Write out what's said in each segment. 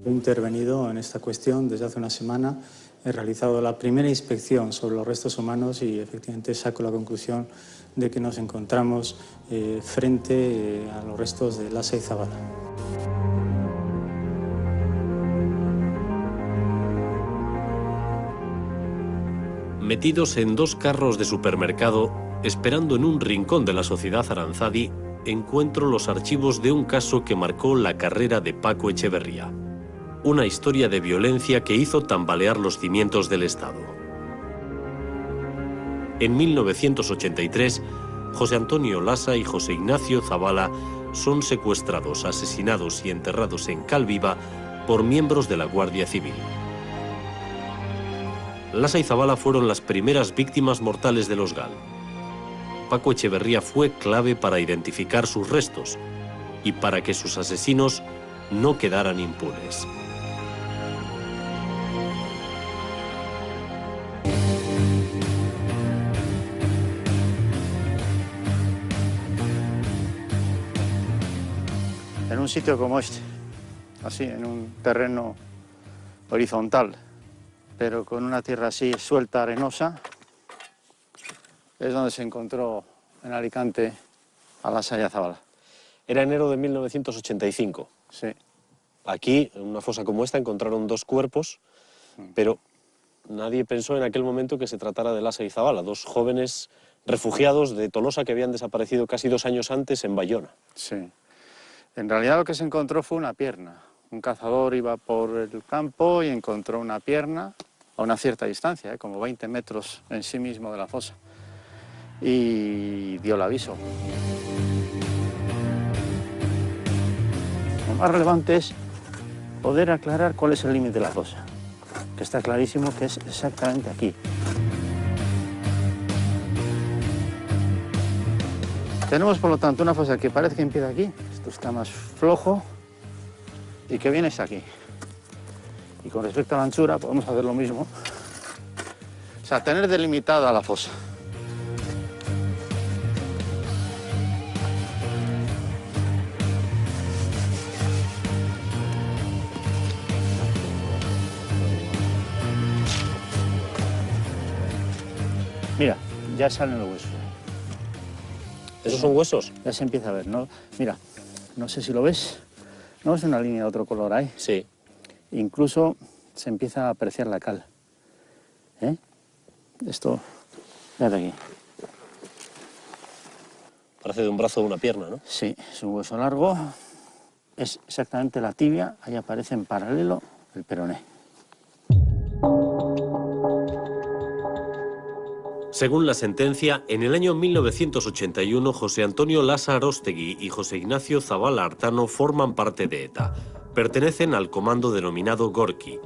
He intervenido en esta cuestión desde hace una semana. He realizado la primera inspección sobre los restos humanos y efectivamente saco la conclusión de que nos encontramos frente a los restos de Lasa y Zabala. Metidos en dos carros de supermercado, esperando en un rincón de la sociedad Aranzadi, encuentro los archivos de un caso que marcó la carrera de Paco Echeverría. Una historia de violencia que hizo tambalear los cimientos del Estado. En 1983, José Antonio Lasa y José Ignacio Zabala son secuestrados, asesinados y enterrados en Calviva por miembros de la Guardia Civil. Lasa y Zabala fueron las primeras víctimas mortales de los GAL. Paco Echeverría fue clave para identificar sus restos y para que sus asesinos no quedaran impunes. En un sitio como este, así, en un terreno horizontal, pero con una tierra así suelta, arenosa, es donde se encontró en Alicante a Lasa y a Zabala. Era enero de 1985. Sí. Aquí, en una fosa como esta, encontraron dos cuerpos, pero nadie pensó en aquel momento que se tratara de Lasa y Zabala, dos jóvenes refugiados de Tolosa que habían desaparecido casi 2 años antes en Bayona. Sí. En realidad lo que se encontró fue una pierna. Un cazador iba por el campo y encontró una pierna a una cierta distancia, como 20 metros en sí mismo de la fosa, y dio el aviso. Lo más relevante es poder aclarar cuál es el límite de la fosa, que está clarísimo que es exactamente aquí. Tenemos, por lo tanto, una fosa que parece que empieza aquí, esto está más flojo, y que viene hasta aquí. Y con respecto a la anchura, podemos hacer lo mismo. O sea, tener delimitada la fosa. Mira, ya salen los huesos. ¿Esos son huesos? Ya se empieza a ver, ¿no? Mira, no sé si lo ves. ¿No ves una línea de otro color ahí? Sí. Incluso se empieza a apreciar la cal. ¿Eh? Esto, fíjate aquí. Parece de un brazo o una pierna, ¿no? Sí, es un hueso largo. Es exactamente la tibia. Ahí aparece en paralelo el peroné. Según la sentencia, en el año 1981, José Antonio Lasa Aróstegui y José Ignacio Zabala Artano forman parte de ETA. Pertenecen al comando denominado Gorki.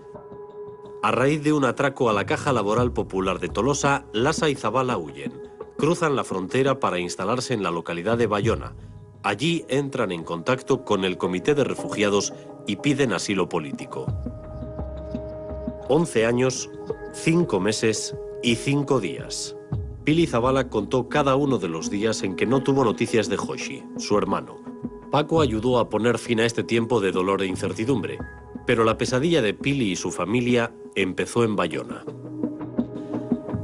A raíz de un atraco a la Caja Laboral Popular de Tolosa, Lasa y Zabala huyen. Cruzan la frontera para instalarse en la localidad de Bayona. Allí entran en contacto con el Comité de Refugiados y piden asilo político. 11 años, 5 meses y 5 días. Pili Zabala contó cada uno de los días en que no tuvo noticias de Joshi, su hermano. Paco ayudó a poner fin a este tiempo de dolor e incertidumbre, pero la pesadilla de Pili y su familia empezó en Bayona.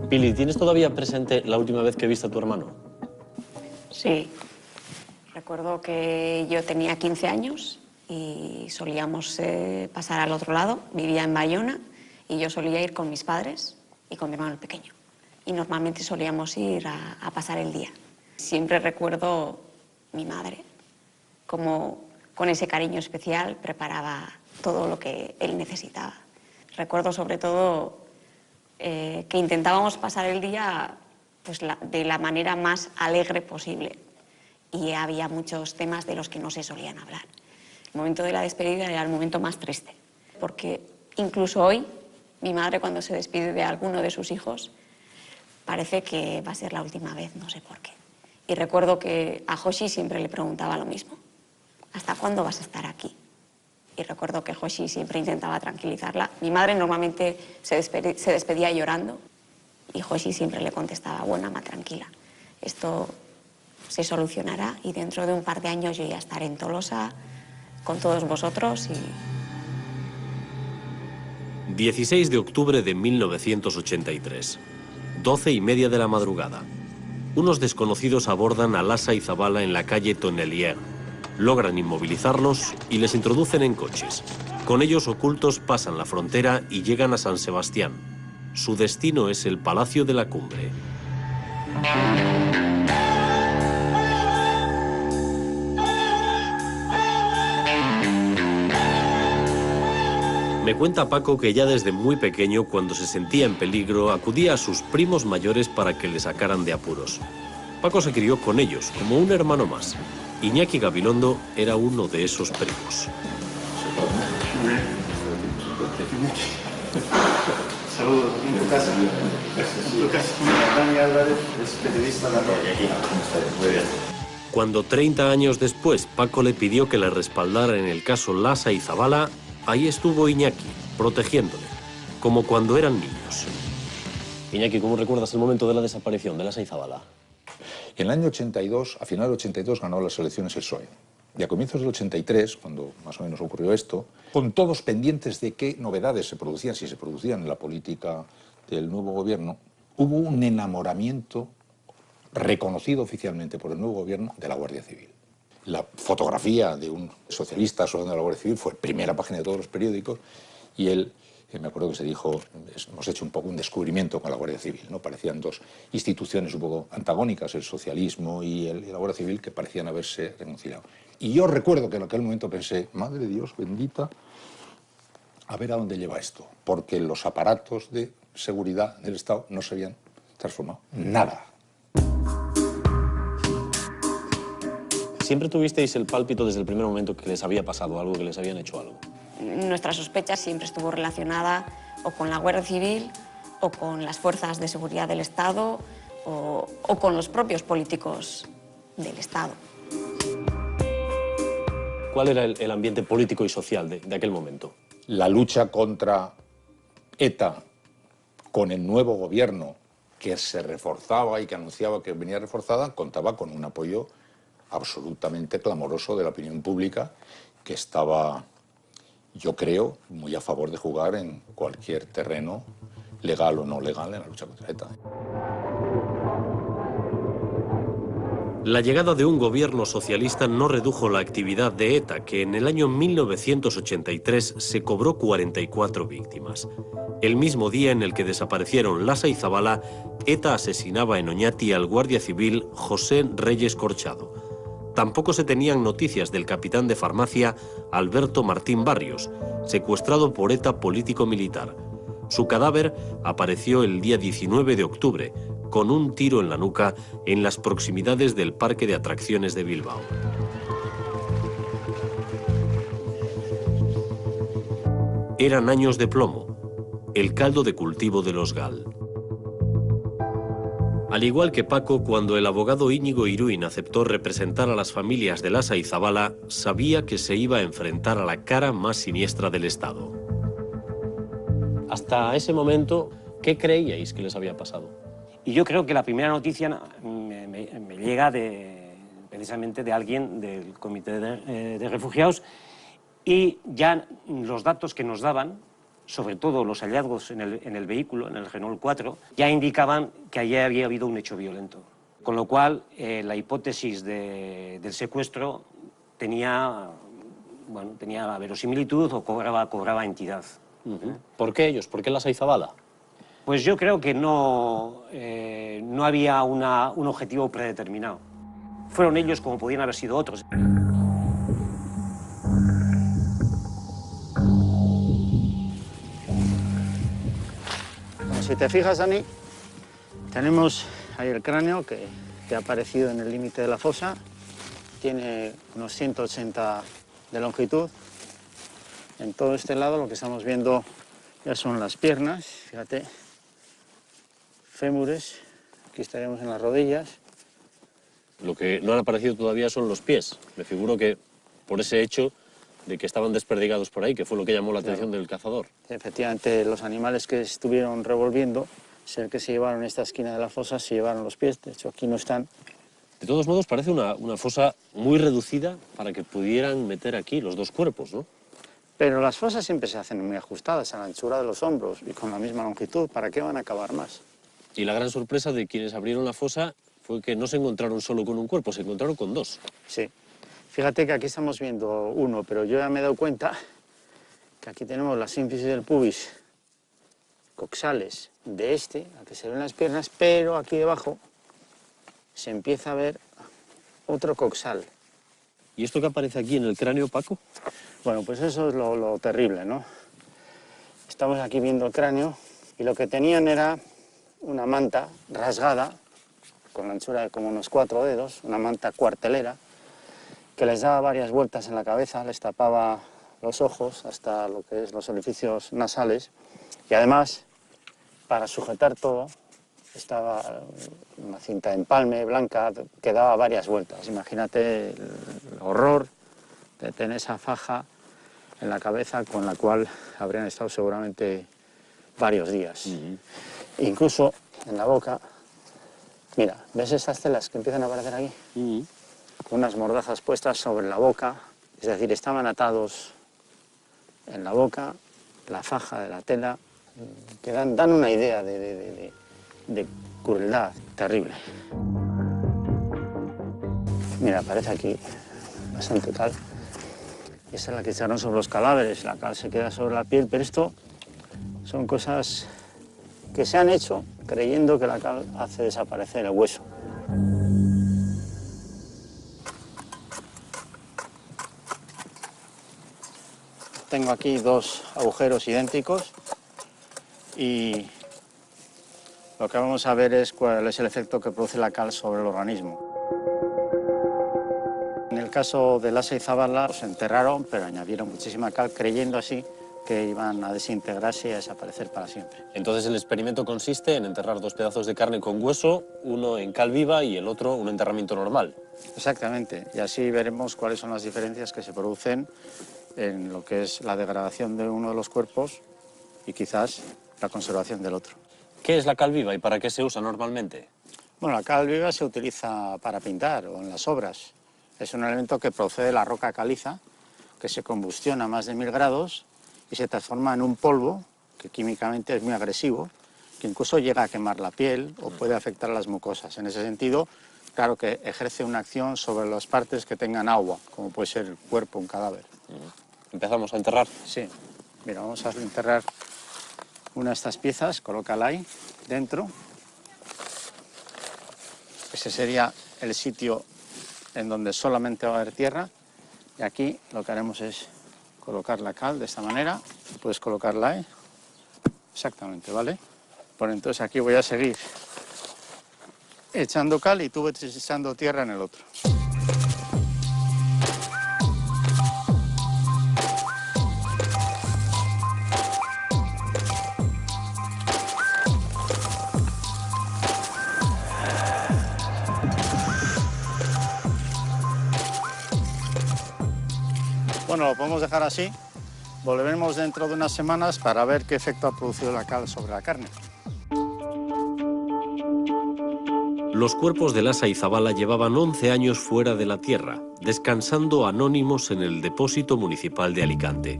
Pili, ¿tienes todavía presente la última vez que viste a tu hermano? Sí. Recuerdo que yo tenía 15 años y solíamos pasar al otro lado. Vivía en Bayona y yo solía ir con mis padres y con mi hermano el pequeño. Y normalmente solíamos ir a pasar el día. Siempre recuerdo mi madre, como con ese cariño especial preparaba todo lo que él necesitaba. Recuerdo sobre todo que intentábamos pasar el día pues, de la manera más alegre posible. Y había muchos temas de los que no se solían hablar. El momento de la despedida era el momento más triste, porque incluso hoy, mi madre cuando se despide de alguno de sus hijos, parece que va a ser la última vez, no sé por qué. Y recuerdo que a Joshi siempre le preguntaba lo mismo. ¿Hasta cuándo vas a estar aquí? Y recuerdo que Joshi siempre intentaba tranquilizarla. Mi madre normalmente se despedía llorando y Joshi siempre le contestaba, bueno, ama, tranquila, esto se solucionará y dentro de un par de años yo ya estaré en Tolosa con todos vosotros 16 de octubre de 1983, 12:30 de la madrugada. Unos desconocidos abordan a Lasa y Zabala en la calle Tonnelier. Logran inmovilizarlos y les introducen en coches. Con ellos ocultos pasan la frontera y llegan a San Sebastián. Su destino es el Palacio de la Cumbre. Me cuenta Paco que ya desde muy pequeño, cuando se sentía en peligro, acudía a sus primos mayores para que le sacaran de apuros. Paco se crió con ellos, como un hermano más. Iñaki Gabilondo era uno de esos primos. Saludos, en tu casa. En tu casa. Dani Álvarez es periodista de la radio. Muy bien. Cuando 30 años después Paco le pidió que le respaldara en el caso Lasa y Zabala, ahí estuvo Iñaki, protegiéndole, como cuando eran niños. Iñaki, ¿cómo recuerdas el momento de la desaparición de Lasa y Zabala? En el año 82, a final del 82, ganó las elecciones el PSOE. Y a comienzos del 83, cuando más o menos ocurrió esto, con todos pendientes de qué novedades se producían, si se producían en la política del nuevo gobierno, hubo un enamoramiento reconocido oficialmente por el nuevo gobierno de la Guardia Civil. La fotografía de un socialista asociado a la Guardia Civil fue primera página de todos los periódicos y él, me acuerdo que se dijo, hemos hecho un poco un descubrimiento con la Guardia Civil, ¿no? Parecían dos instituciones un poco antagónicas, el socialismo y la Guardia Civil, que parecían haberse reconciliado. Y yo recuerdo que en aquel momento pensé, madre de Dios bendita, a ver a dónde lleva esto, porque los aparatos de seguridad del Estado no se habían transformado nada. ¿Siempre tuvisteis el pálpito desde el primer momento que les había pasado algo, que les habían hecho algo? Nuestra sospecha siempre estuvo relacionada o con la Guardia Civil o con las fuerzas de seguridad del Estado o con los propios políticos del Estado. ¿Cuál era el ambiente político y social de aquel momento? La lucha contra ETA con el nuevo gobierno que se reforzaba y que anunciaba que venía reforzada, contaba con un apoyo absolutamente clamoroso de la opinión pública, que estaba, yo creo, muy a favor de jugar en cualquier terreno, legal o no legal, en la lucha contra ETA. La llegada de un gobierno socialista no redujo la actividad de ETA, que en el año 1983 se cobró 44 víctimas. El mismo día en el que desaparecieron Lasa y Zabala, ETA asesinaba en Oñati al guardia civil José Reyes Corchado. Tampoco se tenían noticias del capitán de farmacia Alberto Martín Barrios, secuestrado por ETA político-militar. Su cadáver apareció el día 19 de octubre, con un tiro en la nuca en las proximidades del Parque de Atracciones de Bilbao. Eran años de plomo, el caldo de cultivo de los GAL. Al igual que Paco, cuando el abogado Íñigo Iruín aceptó representar a las familias de Lasa y Zabala, sabía que se iba a enfrentar a la cara más siniestra del Estado. Hasta ese momento, ¿qué creíais que les había pasado? Y yo creo que la primera noticia me llega precisamente de alguien del Comité de Refugiados, y ya los datos que nos daban, sobre todo los hallazgos en el vehículo, en el Renault 4, ya indicaban que allí había habido un hecho violento. Con lo cual, la hipótesis del secuestro tenía verosimilitud o cobraba entidad. ¿Por qué ellos? ¿Por qué Lasa y Zabala? Pues yo creo que no había un objetivo predeterminado. Fueron ellos como podían haber sido otros. Si te fijas, Dani, tenemos ahí el cráneo que ha aparecido en el límite de la fosa. Tiene unos 180 de longitud. En todo este lado lo que estamos viendo ya son las piernas, fíjate, fémures, aquí estaríamos en las rodillas. Lo que no han aparecido todavía son los pies. Me figuro que por ese hecho de que estaban desperdigados por ahí, que fue lo que llamó la atención del cazador. Efectivamente, los animales que estuvieron revolviendo, ser que se llevaron esta esquina de la fosa, se llevaron los pies, de hecho aquí no están. De todos modos, parece una fosa muy reducida para que pudieran meter aquí los dos cuerpos, ¿no? Pero las fosas siempre se hacen muy ajustadas a la anchura de los hombros y con la misma longitud. ¿Para qué van a cavar más? Y la gran sorpresa de quienes abrieron la fosa fue que no se encontraron solo con un cuerpo, se encontraron con dos. Sí. Fíjate que aquí estamos viendo uno, pero yo ya me he dado cuenta que aquí tenemos la sínfisis del pubis coxales de este, al que se ven las piernas, pero aquí debajo se empieza a ver otro coxal. ¿Y esto que aparece aquí en el cráneo, Paco? Bueno, pues eso es lo terrible, ¿no? Estamos aquí viendo el cráneo y lo que tenían era una manta rasgada, con la anchura de como unos 4 dedos, una manta cuartelera, que les daba varias vueltas en la cabeza, les tapaba los ojos hasta lo que es los orificios nasales y además, para sujetar todo, estaba una cinta de empalme blanca que daba varias vueltas. Imagínate el horror de tener esa faja en la cabeza con la cual habrían estado seguramente varios días. Incluso en la boca, mira, ¿ves esas telas que empiezan a aparecer aquí? Con unas mordazas puestas sobre la boca, es decir, estaban atados en la boca, la faja de la tela, que dan una idea de crueldad terrible. Mira, aparece aquí bastante cal. Esa es la que echaron sobre los cadáveres, la cal se queda sobre la piel, pero esto son cosas que se han hecho creyendo que la cal hace desaparecer el hueso. Tengo aquí 2 agujeros idénticos y lo que vamos a ver es cuál es el efecto que produce la cal sobre el organismo. En el caso de Lasa y Zabala los enterraron, pero añadieron muchísima cal, creyendo así que iban a desintegrarse y a desaparecer para siempre. Entonces el experimento consiste en enterrar 2 pedazos de carne con hueso, uno en cal viva y el otro un enterramiento normal. Exactamente, y así veremos cuáles son las diferencias que se producen en lo que es la degradación de uno de los cuerpos y quizás la conservación del otro. ¿Qué es la cal viva y para qué se usa normalmente? Bueno, la cal viva se utiliza para pintar o en las obras. Es un elemento que procede de la roca caliza, que se combustiona a más de 1000 grados y se transforma en un polvo que químicamente es muy agresivo, que incluso llega a quemar la piel o puede afectar a las mucosas. En ese sentido, claro que ejerce una acción sobre las partes que tengan agua, como puede ser el cuerpo, un cadáver. ¿Empezamos a enterrar? Sí. Mira, vamos a enterrar una de estas piezas, colócala ahí dentro. Ese sería el sitio en donde solamente va a haber tierra. Y aquí lo que haremos es colocar la cal de esta manera. Puedes colocarla ahí. Exactamente, ¿vale? Bueno, entonces aquí voy a seguir echando cal y tú ves echando tierra en el otro. Bueno, lo podemos dejar así. Volveremos dentro de unas semanas para ver qué efecto ha producido la cal sobre la carne. Los cuerpos de Lasa y Zabala llevaban 11 años fuera de la tierra, descansando anónimos en el depósito municipal de Alicante.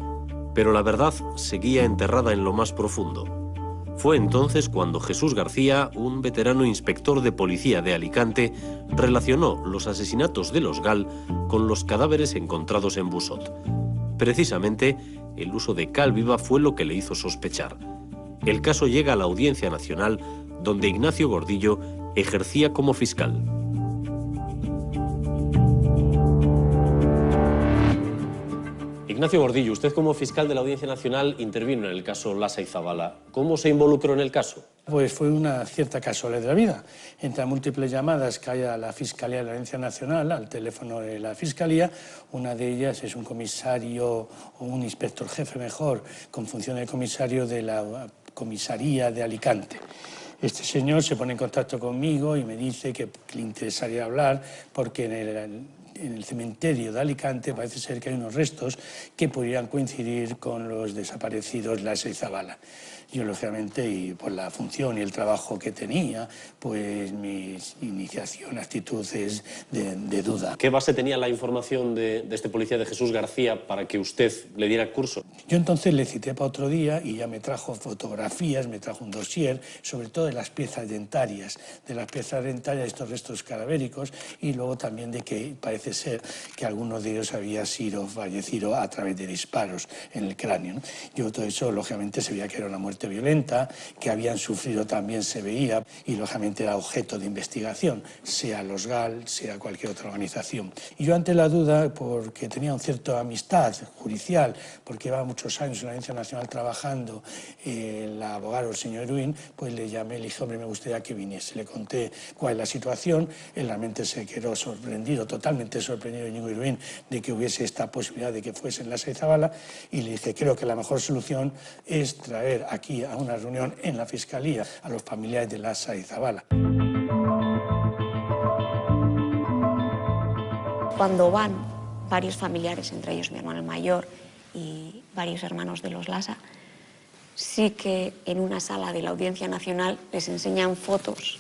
Pero la verdad seguía enterrada en lo más profundo. Fue entonces cuando Jesús García, un veterano inspector de policía de Alicante, relacionó los asesinatos de los Gal con los cadáveres encontrados en Busot. Precisamente, el uso de cal viva fue lo que le hizo sospechar. El caso llega a la Audiencia Nacional, donde Ignacio Gordillo ejercía como fiscal. Ignacio Gordillo, usted como fiscal de la Audiencia Nacional intervino en el caso Lasa y Zabala. ¿Cómo se involucró en el caso? Pues fue una cierta casualidad de la vida. Entre múltiples llamadas que hay a la Fiscalía de la Audiencia Nacional, al teléfono de la Fiscalía, una de ellas es un comisario, o un inspector jefe mejor, con función de comisario de la comisaría de Alicante. Este señor se pone en contacto conmigo y me dice que le interesaría hablar porque en el cementerio de Alicante parece ser que hay unos restos que podrían coincidir con los desaparecidos Lasa y Zabala. Yo, lógicamente, y por la función y el trabajo que tenía, pues mi iniciación, actitud es de duda. ¿Qué base tenía la información de este policía, de Jesús García, para que usted le diera curso? Yo entonces le cité para otro día y ya me trajo fotografías, me trajo un dossier, sobre todo de las piezas dentarias, de estos restos cadavéricos, y luego también de que parece ser que alguno de ellos había sido fallecido a través de disparos en el cráneo, ¿no? Yo todo eso, lógicamente, se veía que era una muerte violenta, que habían sufrido también se veía, y lógicamente era objeto de investigación, sea los GAL, sea cualquier otra organización. Y yo, ante la duda, porque tenía una cierta amistad judicial, porque llevaba muchos años en la Audiencia Nacional trabajando, el abogado, el señor Irwin, pues le llamé, le dije, hombre, me gustaría que viniese. Le conté cuál es la situación, él realmente se quedó sorprendido, totalmente sorprendido, Íñigo Irwin, de que hubiese esta posibilidad de que fuesen Lasa y Zabala, y le dije, creo que la mejor solución es traer aquí a una reunión en la Fiscalía a los familiares de Lasa y Zabala. Cuando van varios familiares, entre ellos mi hermano el mayor y varios hermanos de los Lasa, sí que en una sala de la Audiencia Nacional les enseñan fotos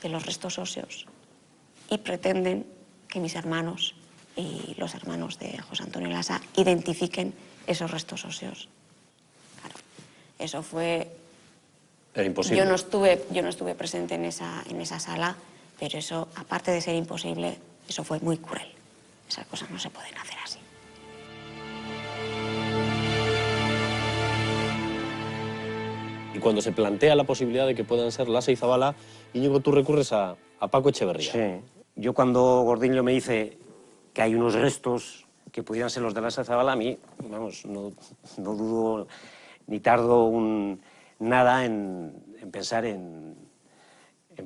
de los restos óseos y pretenden que mis hermanos y los hermanos de José Antonio Lasa identifiquen esos restos óseos. Claro, eso fue... Era imposible. Yo no estuve presente en esa sala, pero eso, aparte de ser imposible, eso fue muy cruel. Esas cosas no se pueden hacer así. Y cuando se plantea la posibilidad de que puedan ser Lasa y Zabala, Íñigo, tú recurres a Paco Echeverría. Sí. Yo, cuando Gordillo me dice que hay unos restos que pudieran ser los de Lasa y Zabala, a mí, vamos, no dudo ni tardo nada en pensar en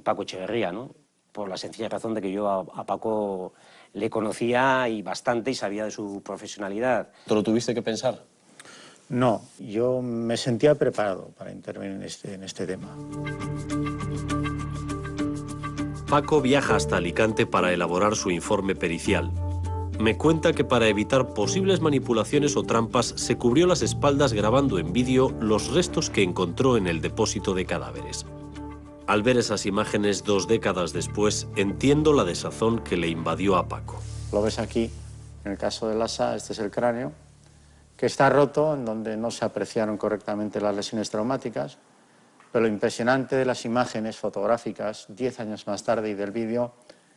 Paco Echeverría, ¿no? Por la sencilla razón de que yo a Paco le conocía y bastante y sabía de su profesionalidad. ¿Te lo tuviste que pensar? No, yo me sentía preparado para intervenir en este tema. Paco viaja hasta Alicante para elaborar su informe pericial. Me cuenta que para evitar posibles manipulaciones o trampas se cubrió las espaldas grabando en vídeo los restos que encontró en el depósito de cadáveres. Al ver esas imágenes 2 décadas después, entiendo la desazón que le invadió a Paco. Lo ves aquí, en el caso de Lasa, este es el cráneo, que está roto, en donde no se apreciaron correctamente las lesiones traumáticas, pero lo impresionante de las imágenes fotográficas, 10 años más tarde, y del vídeo,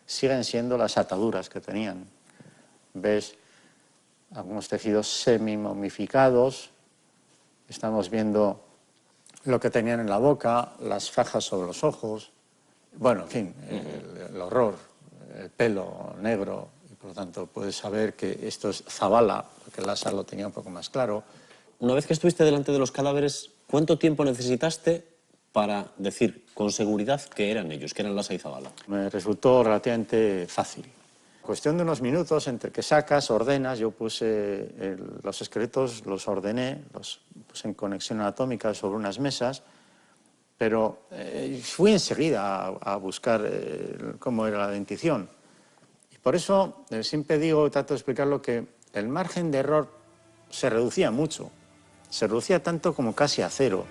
siguen siendo las ataduras que tenían. Ves algunos tejidos semi-momificados, estamos viendo lo que tenían en la boca, las fajas sobre los ojos, bueno, en fin, el horror, el pelo negro, y por lo tanto puedes saber que esto es Zabala, porque Lasa lo tenía un poco más claro. Una vez que estuviste delante de los cadáveres, ¿cuánto tiempo necesitaste para decir con seguridad que eran ellos, que eran Lasa y Zabala? Me resultó relativamente fácil. Cuestión de unos minutos, entre que sacas, ordenas, yo puse los esqueletos, los ordené, los puse en conexión anatómica sobre unas mesas, pero fui enseguida a buscar cómo era la dentición. Y por eso siempre digo, trato de explicarlo, que el margen de error se reducía mucho, se reducía tanto como casi a cero.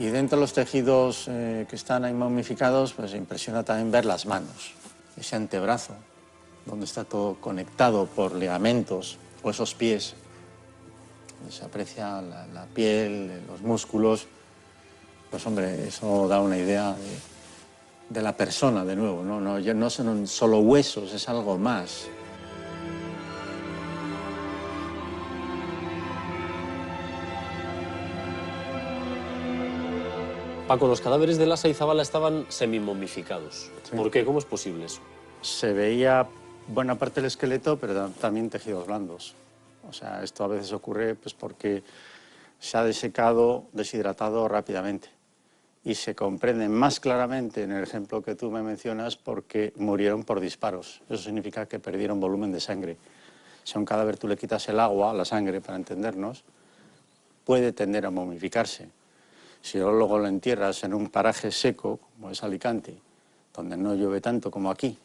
Y dentro de los tejidos que están ahí momificados, pues impresiona también ver las manos, ese antebrazo, donde está todo conectado por ligamentos, o esos pies, donde se aprecia la piel, los músculos. Pues hombre, eso da una idea de la persona de nuevo, ¿no? No son solo huesos, es algo más. Paco, los cadáveres de Lasa y Zabala estaban semimomificados. Sí. ¿Por qué? ¿Cómo es posible eso? Se veía buena parte del esqueleto, pero también tejidos blandos. O sea, esto a veces ocurre pues, porque se ha desecado, deshidratado rápidamente. Y se comprende más claramente en el ejemplo que tú me mencionas porque murieron por disparos. Eso significa que perdieron volumen de sangre. Si a un cadáver tú le quitas el agua, la sangre, para entendernos, puede tender a momificarse. Si luego lo entierras en un paraje seco, como es Alicante, donde no llueve tanto como aquí,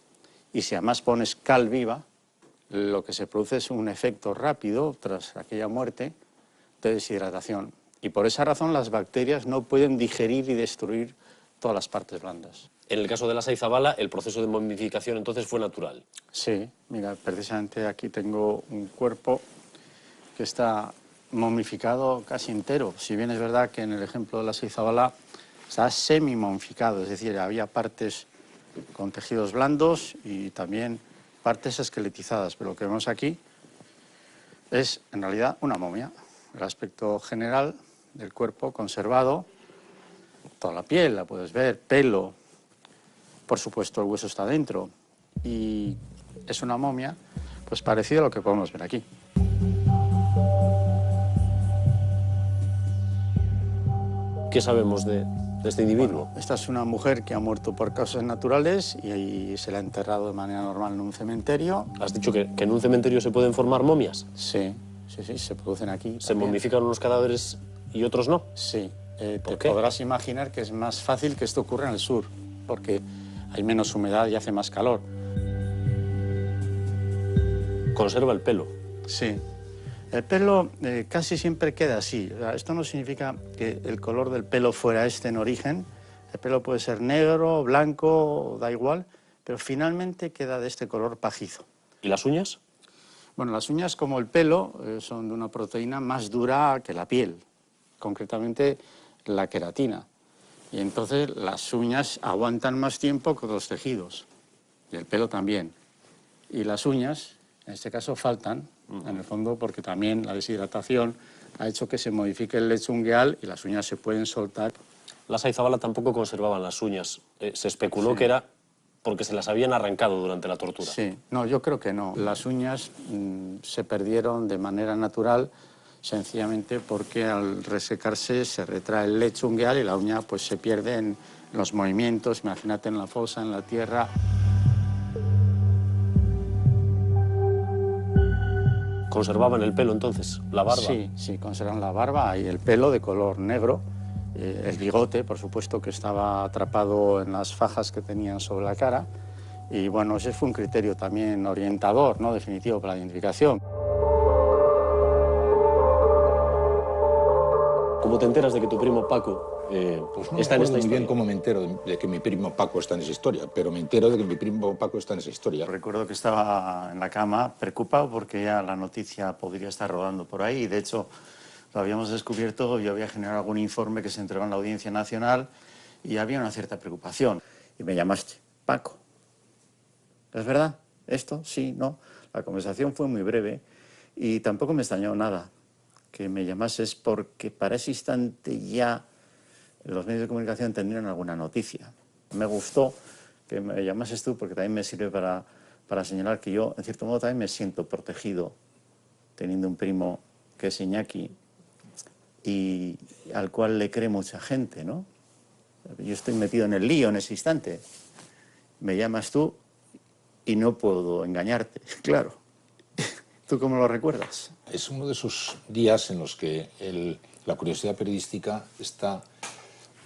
y si además pones cal viva, lo que se produce es un efecto rápido tras aquella muerte de deshidratación. Y por esa razón las bacterias no pueden digerir y destruir todas las partes blandas. En el caso de Lasa y Zabala, el proceso de momificación entonces fue natural. Sí, mira, precisamente aquí tengo un cuerpo que está momificado casi entero. Si bien es verdad que en el ejemplo de Lasa y Zabala está semi-momificado, es decir, había partes con tejidos blandos y también partes esqueletizadas, pero lo que vemos aquí es en realidad una momia. El aspecto general del cuerpo conservado, toda la piel la puedes ver, pelo, por supuesto el hueso está dentro y es una momia pues parecido a lo que podemos ver aquí. ¿Qué sabemos de este individuo? Bueno, esta es una mujer que ha muerto por causas naturales y se la ha enterrado de manera normal en un cementerio. ¿Has dicho que en un cementerio se pueden formar momias? Sí, se producen aquí. ¿Se también. momifican unos cadáveres y otros no? Sí. Te qué? podrás imaginar que es más fácil que esto ocurra en el sur, porque hay menos humedad y hace más calor. Conserva el pelo. Sí. El pelo casi siempre queda así. O sea, esto no significa que el color del pelo fuera este en origen. El pelo puede ser negro, blanco, da igual, pero finalmente queda de este color pajizo. ¿Y las uñas? Bueno, las uñas, como el pelo, son de una proteína más dura que la piel, concretamente la queratina. Y entonces las uñas aguantan más tiempo que los tejidos, y el pelo también. Y las uñas, en este caso, faltan, en el fondo, porque también la deshidratación ha hecho que se modifique el lecho ungueal y las uñas se pueden soltar. Lasa y Zabala tampoco conservaban las uñas. Se especuló que era porque se las habían arrancado durante la tortura. Sí, no, yo creo que no. Las uñas se perdieron de manera natural, sencillamente porque al resecarse se retrae el lecho ungueal y la uña pues se pierde en los movimientos, imagínate en la fosa, en la tierra. ¿Conservaban el pelo entonces? ¿La barba? Sí, conservan la barba y el pelo de color negro. El bigote, por supuesto, que estaba atrapado en las fajas que tenían sobre la cara. Y bueno, ese fue un criterio también orientador, ¿no? Definitivo para la identificación. ¿Cómo te enteras de que tu primo Paco Pues no está en me esta acuerdo muy bien historia? cómo me entero de que mi primo Paco está en esa historia, pero me entero de que mi primo Paco está en esa historia. Recuerdo que estaba en la cama preocupado porque ya la noticia podría estar rodando por ahí y de hecho lo habíamos descubierto, yo había generado algún informe que se entregó en la Audiencia Nacional y había una cierta preocupación. Y me llamaste, Paco, ¿es verdad? ¿Esto? Sí, no. La conversación fue muy breve y tampoco me extrañó nada que me llamases porque para ese instante ya los medios de comunicación tendrían alguna noticia. Me gustó que me llamases tú porque también me sirve para señalar que yo, en cierto modo, también me siento protegido teniendo un primo que es Iñaki y al cual le cree mucha gente, ¿no? Yo estoy metido en el lío en ese instante. Me llamas tú y no puedo engañarte, claro. ¿Tú cómo lo recuerdas? Es uno de esos días en los que la curiosidad periodística está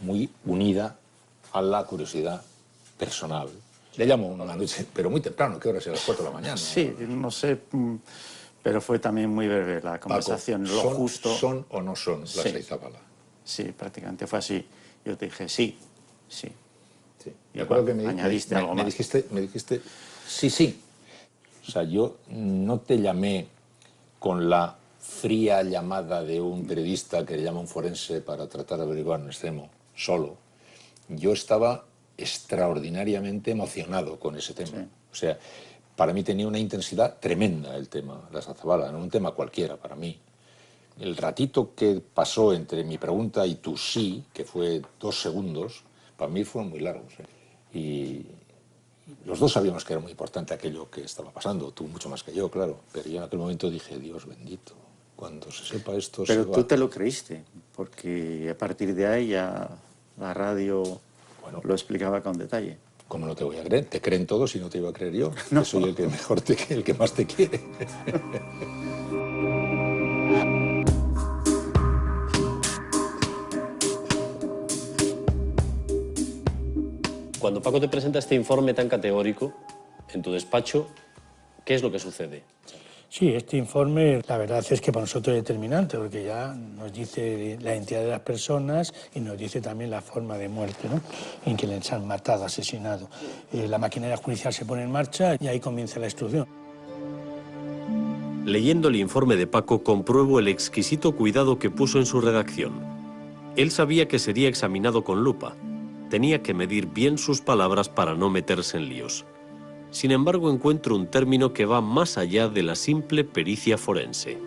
muy unida a la curiosidad personal. Le llamo una noche, pero muy temprano, ¿qué hora es? A las 4 de la mañana. Sí, no sé, pero fue también muy breve la conversación, Paco, lo justo. ¿son o no son las Sí. de Zabala? Sí, prácticamente fue así. Yo te dije sí, sí. Sí. Y Me acuerdo que añadiste algo me más. dijiste sí, sí. O sea, yo no te llamé con la fría llamada de un periodista que le llama a un forense para tratar de averiguar un extremo solo. Yo estaba extraordinariamente emocionado con ese tema. Sí. O sea, para mí tenía una intensidad tremenda el tema, la Zabala, no un tema cualquiera para mí. El ratito que pasó entre mi pregunta y tu sí, que fue 2 segundos, para mí fueron muy largos. Y los dos sabíamos que era muy importante aquello que estaba pasando, tú mucho más que yo, claro. Pero yo en aquel momento dije, Dios bendito, cuando se sepa esto Pero se tú va. te lo creíste, porque a partir de ahí ya la radio lo explicaba con detalle. ¿Cómo no te voy a creer? Te creen todos y no te iba a creer yo. No. Que soy el que mejor el que más te quiere. Cuando Paco te presenta este informe tan categórico en tu despacho, ¿qué es lo que sucede? Sí, este informe la verdad es que para nosotros es determinante porque ya nos dice la identidad de las personas y nos dice también la forma de muerte, ¿no?, en que les han matado, asesinado. La maquinaria judicial se pone en marcha y ahí comienza la instrucción. Leyendo el informe de Paco compruebo el exquisito cuidado que puso en su redacción. Él sabía que sería examinado con lupa. Tenía que medir bien sus palabras para no meterse en líos. Sin embargo, encuentro un término que va más allá de la simple pericia forense.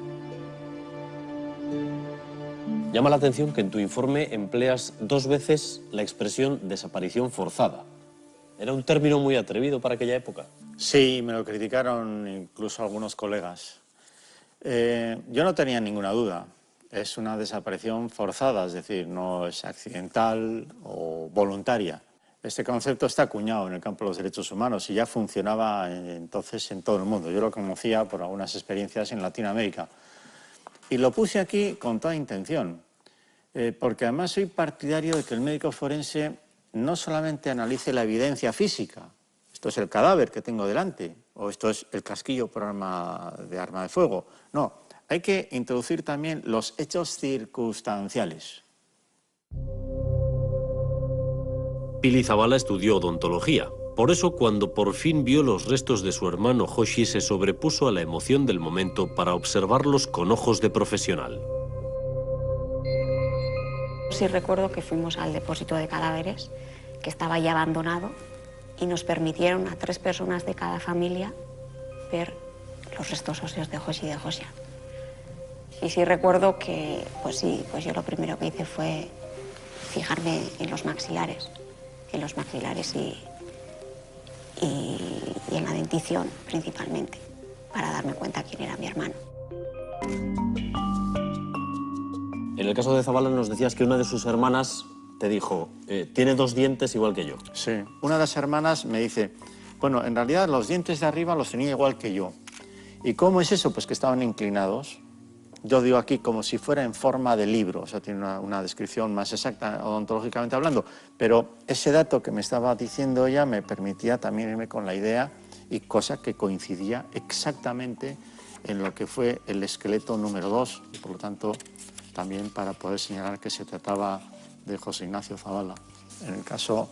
Llama la atención que en tu informe empleas 2 veces la expresión desaparición forzada. ¿Era un término muy atrevido para aquella época? Sí, me lo criticaron incluso algunos colegas. Yo no tenía ninguna duda. Es una desaparición forzada, es decir, no es accidental o voluntaria. Este concepto está acuñado en el campo de los derechos humanos y ya funcionaba entonces en todo el mundo. Yo lo conocía por algunas experiencias en Latinoamérica. Y lo puse aquí con toda intención, porque además soy partidario de que el médico forense no solamente analice la evidencia física, esto es el cadáver que tengo delante, o esto es el casquillo por arma de fuego. No, hay que introducir también los hechos circunstanciales. Pili Zabala estudió odontología. Por eso, cuando por fin vio los restos de su hermano Joshi, se sobrepuso a la emoción del momento para observarlos con ojos de profesional. Sí recuerdo que fuimos al depósito de cadáveres, que estaba ya abandonado, y nos permitieron a 3 personas de cada familia ver los restos óseos de Joshi y de Josia. Y sí recuerdo que, pues yo lo primero que hice fue fijarme en los maxilares y en la dentición principalmente, para darme cuenta quién era mi hermano. En el caso de Zabala nos decías que una de sus hermanas te dijo, tiene 2 dientes igual que yo. Sí, una de las hermanas me dice, bueno, en realidad los dientes de arriba los tenía igual que yo. ¿Y cómo es eso? Pues que estaban inclinados. Yo digo aquí como si fuera en forma de libro, o sea, tiene una descripción más exacta odontológicamente hablando, pero ese dato que me estaba diciendo ella me permitía también irme con la idea, y cosa que coincidía exactamente en lo que fue el esqueleto número 2, y por lo tanto también para poder señalar que se trataba de José Ignacio Zabala. En el caso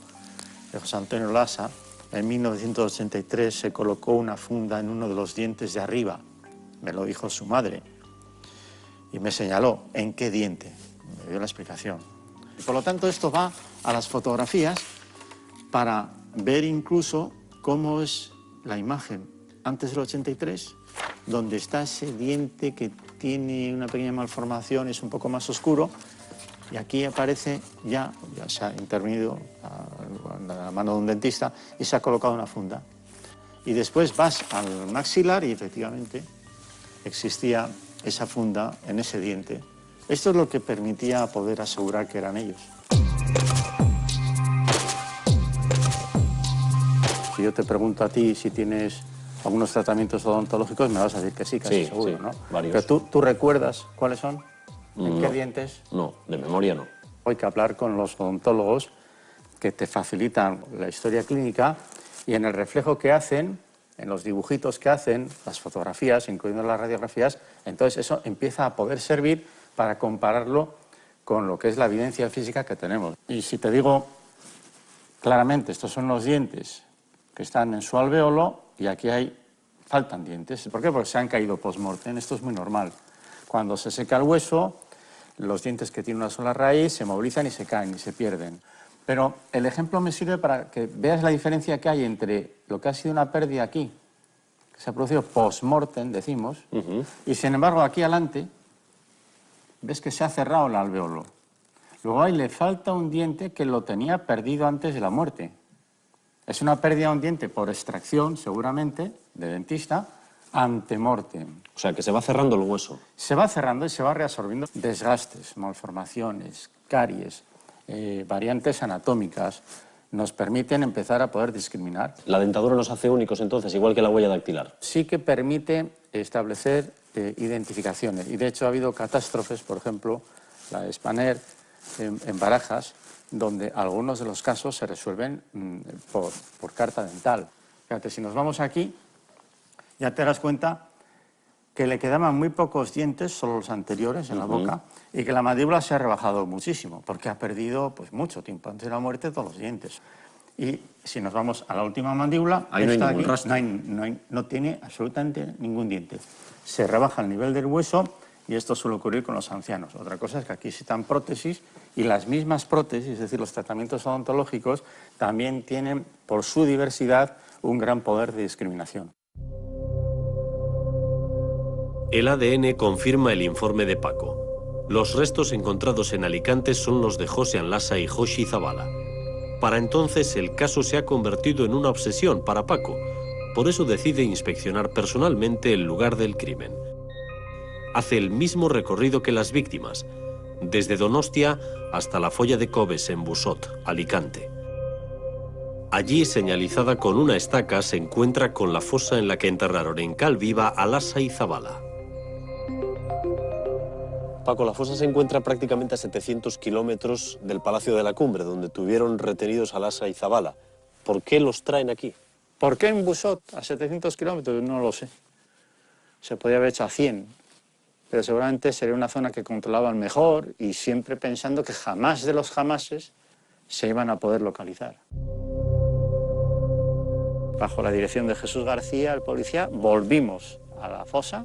de José Antonio Lasa, en 1983 se colocó una funda en uno de los dientes de arriba, me lo dijo su madre, y me señaló en qué diente, me dio la explicación. Y por lo tanto esto va a las fotografías para ver incluso cómo es la imagen antes del 83, donde está ese diente que tiene una pequeña malformación, es un poco más oscuro, y aquí aparece ya se ha intervenido la mano de un dentista y se ha colocado una funda. Y después vas al maxilar y efectivamente existía esa funda en ese diente. Esto es lo que permitía poder asegurar que eran ellos. Si yo te pregunto a ti si tienes algunos tratamientos odontológicos, me vas a decir que sí, casi seguro, sí, ¿no? Varios. Pero ¿tú recuerdas cuáles son? ¿En qué dientes? No, de memoria no. Hay que hablar con los odontólogos que te facilitan la historia clínica, y en el reflejo que hacen, en los dibujitos que hacen, las fotografías, incluyendo las radiografías, entonces eso empieza a poder servir para compararlo con lo que es la evidencia física que tenemos. Y si te digo claramente, estos son los dientes que están en su alvéolo y aquí faltan dientes. ¿Por qué? Porque se han caído post-mortem. Esto es muy normal. Cuando se seca el hueso, los dientes que tienen una sola raíz se movilizan y se caen y se pierden. Pero el ejemplo me sirve para que veas la diferencia que hay entre lo que ha sido una pérdida aquí, que se ha producido post-mortem, decimos, y sin embargo aquí adelante ves que se ha cerrado el alvéolo. Luego ahí le falta un diente que lo tenía perdido antes de la muerte. Es una pérdida de un diente por extracción, seguramente, de dentista, antemortem. O sea, que se va cerrando el hueso. Se va cerrando y se va reabsorbiendo desgastes, malformaciones, caries, variantes anatómicas, nos permiten empezar a poder discriminar. ¿La dentadura nos hace únicos entonces, igual que la huella dactilar? Sí que permite establecer identificaciones, y de hecho ha habido catástrofes, por ejemplo, la de Spanair en Barajas, donde algunos de los casos se resuelven por carta dental. Fíjate, si nos vamos aquí, ya te das cuenta que le quedaban muy pocos dientes, solo los anteriores en la boca, y que la mandíbula se ha rebajado muchísimo, porque ha perdido pues, mucho tiempo antes de la muerte todos los dientes. Y si nos vamos a la última mandíbula, ahí no hay ningún rastro. No tiene absolutamente ningún diente. Se rebaja el nivel del hueso y esto suele ocurrir con los ancianos. Otra cosa es que aquí existen prótesis y las mismas prótesis, es decir, los tratamientos odontológicos, también tienen, por su diversidad, un gran poder de discriminación. El ADN confirma el informe de Paco. Los restos encontrados en Alicante son los de Josean Lasa y Joshi Zabala. Para entonces el caso se ha convertido en una obsesión para Paco. Por eso decide inspeccionar personalmente el lugar del crimen. Hace el mismo recorrido que las víctimas, desde Donostia hasta la Folla de Coves en Busot, Alicante. Allí, señalizada con una estaca, se encuentra con la fosa en la que enterraron en cal viva a Lasa y Zabala. Paco, la fosa se encuentra prácticamente a 700 kilómetros del Palacio de la Cumbre, donde tuvieron retenidos a Lasa y Zabala. ¿Por qué los traen aquí? ¿Por qué en Busot, a 700 kilómetros? No lo sé. Se podría haber hecho a 100, pero seguramente sería una zona que controlaban mejor y siempre pensando que jamás de los jamases se iban a poder localizar. Bajo la dirección de Jesús García, el policía, volvimos a la fosa.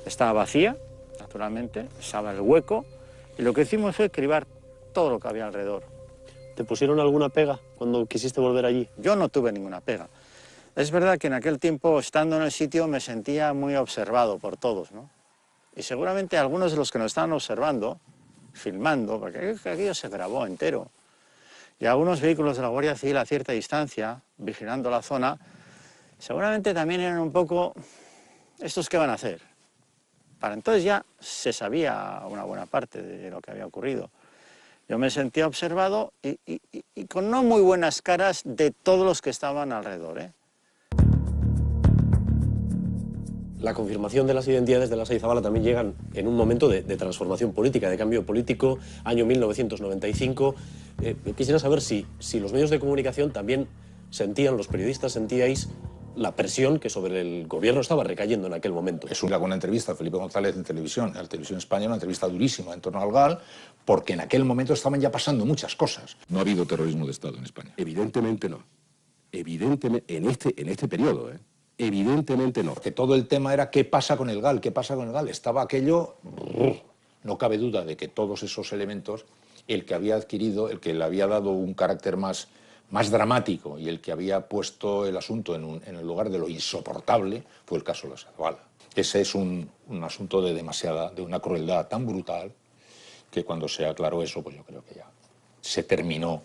Estaba vacía, naturalmente, estaba el hueco, y lo que hicimos fue cribar todo lo que había alrededor. ¿Te pusieron alguna pega cuando quisiste volver allí? Yo no tuve ninguna pega. Es verdad que en aquel tiempo, estando en el sitio, me sentía muy observado por todos, ¿no? Y seguramente algunos de los que nos estaban observando, filmando, porque aquello se grabó entero, y algunos vehículos de la Guardia Civil a cierta distancia, vigilando la zona, seguramente también eran un poco, ¿estos qué van a hacer? Para entonces ya se sabía una buena parte de lo que había ocurrido. Yo me sentía observado y con no muy buenas caras de todos los que estaban alrededor, ¿eh? La confirmación de las identidades de Lasa y Zabala también llegan en un momento de transformación política, de cambio político, año 1995. Quisiera saber si los medios de comunicación también sentían, los periodistas sentíais la presión que sobre el gobierno estaba recayendo en aquel momento. Es una entrevista a Felipe González en televisión, en la televisión española, una entrevista durísima en torno al GAL, porque en aquel momento estaban ya pasando muchas cosas. No ha habido terrorismo de Estado en España. Evidentemente no. Evidentemente, en este periodo, evidentemente no. Que todo el tema era ¿qué pasa con el GAL? ¿Qué pasa con el GAL? Estaba aquello... No cabe duda de que todos esos elementos, el que había adquirido, el que le había dado un carácter más dramático y el que había puesto el asunto en el lugar de lo insoportable fue el caso de Lasa y Zabala. Ese es un asunto de una crueldad tan brutal que cuando se aclaró eso, pues yo creo que ya se terminó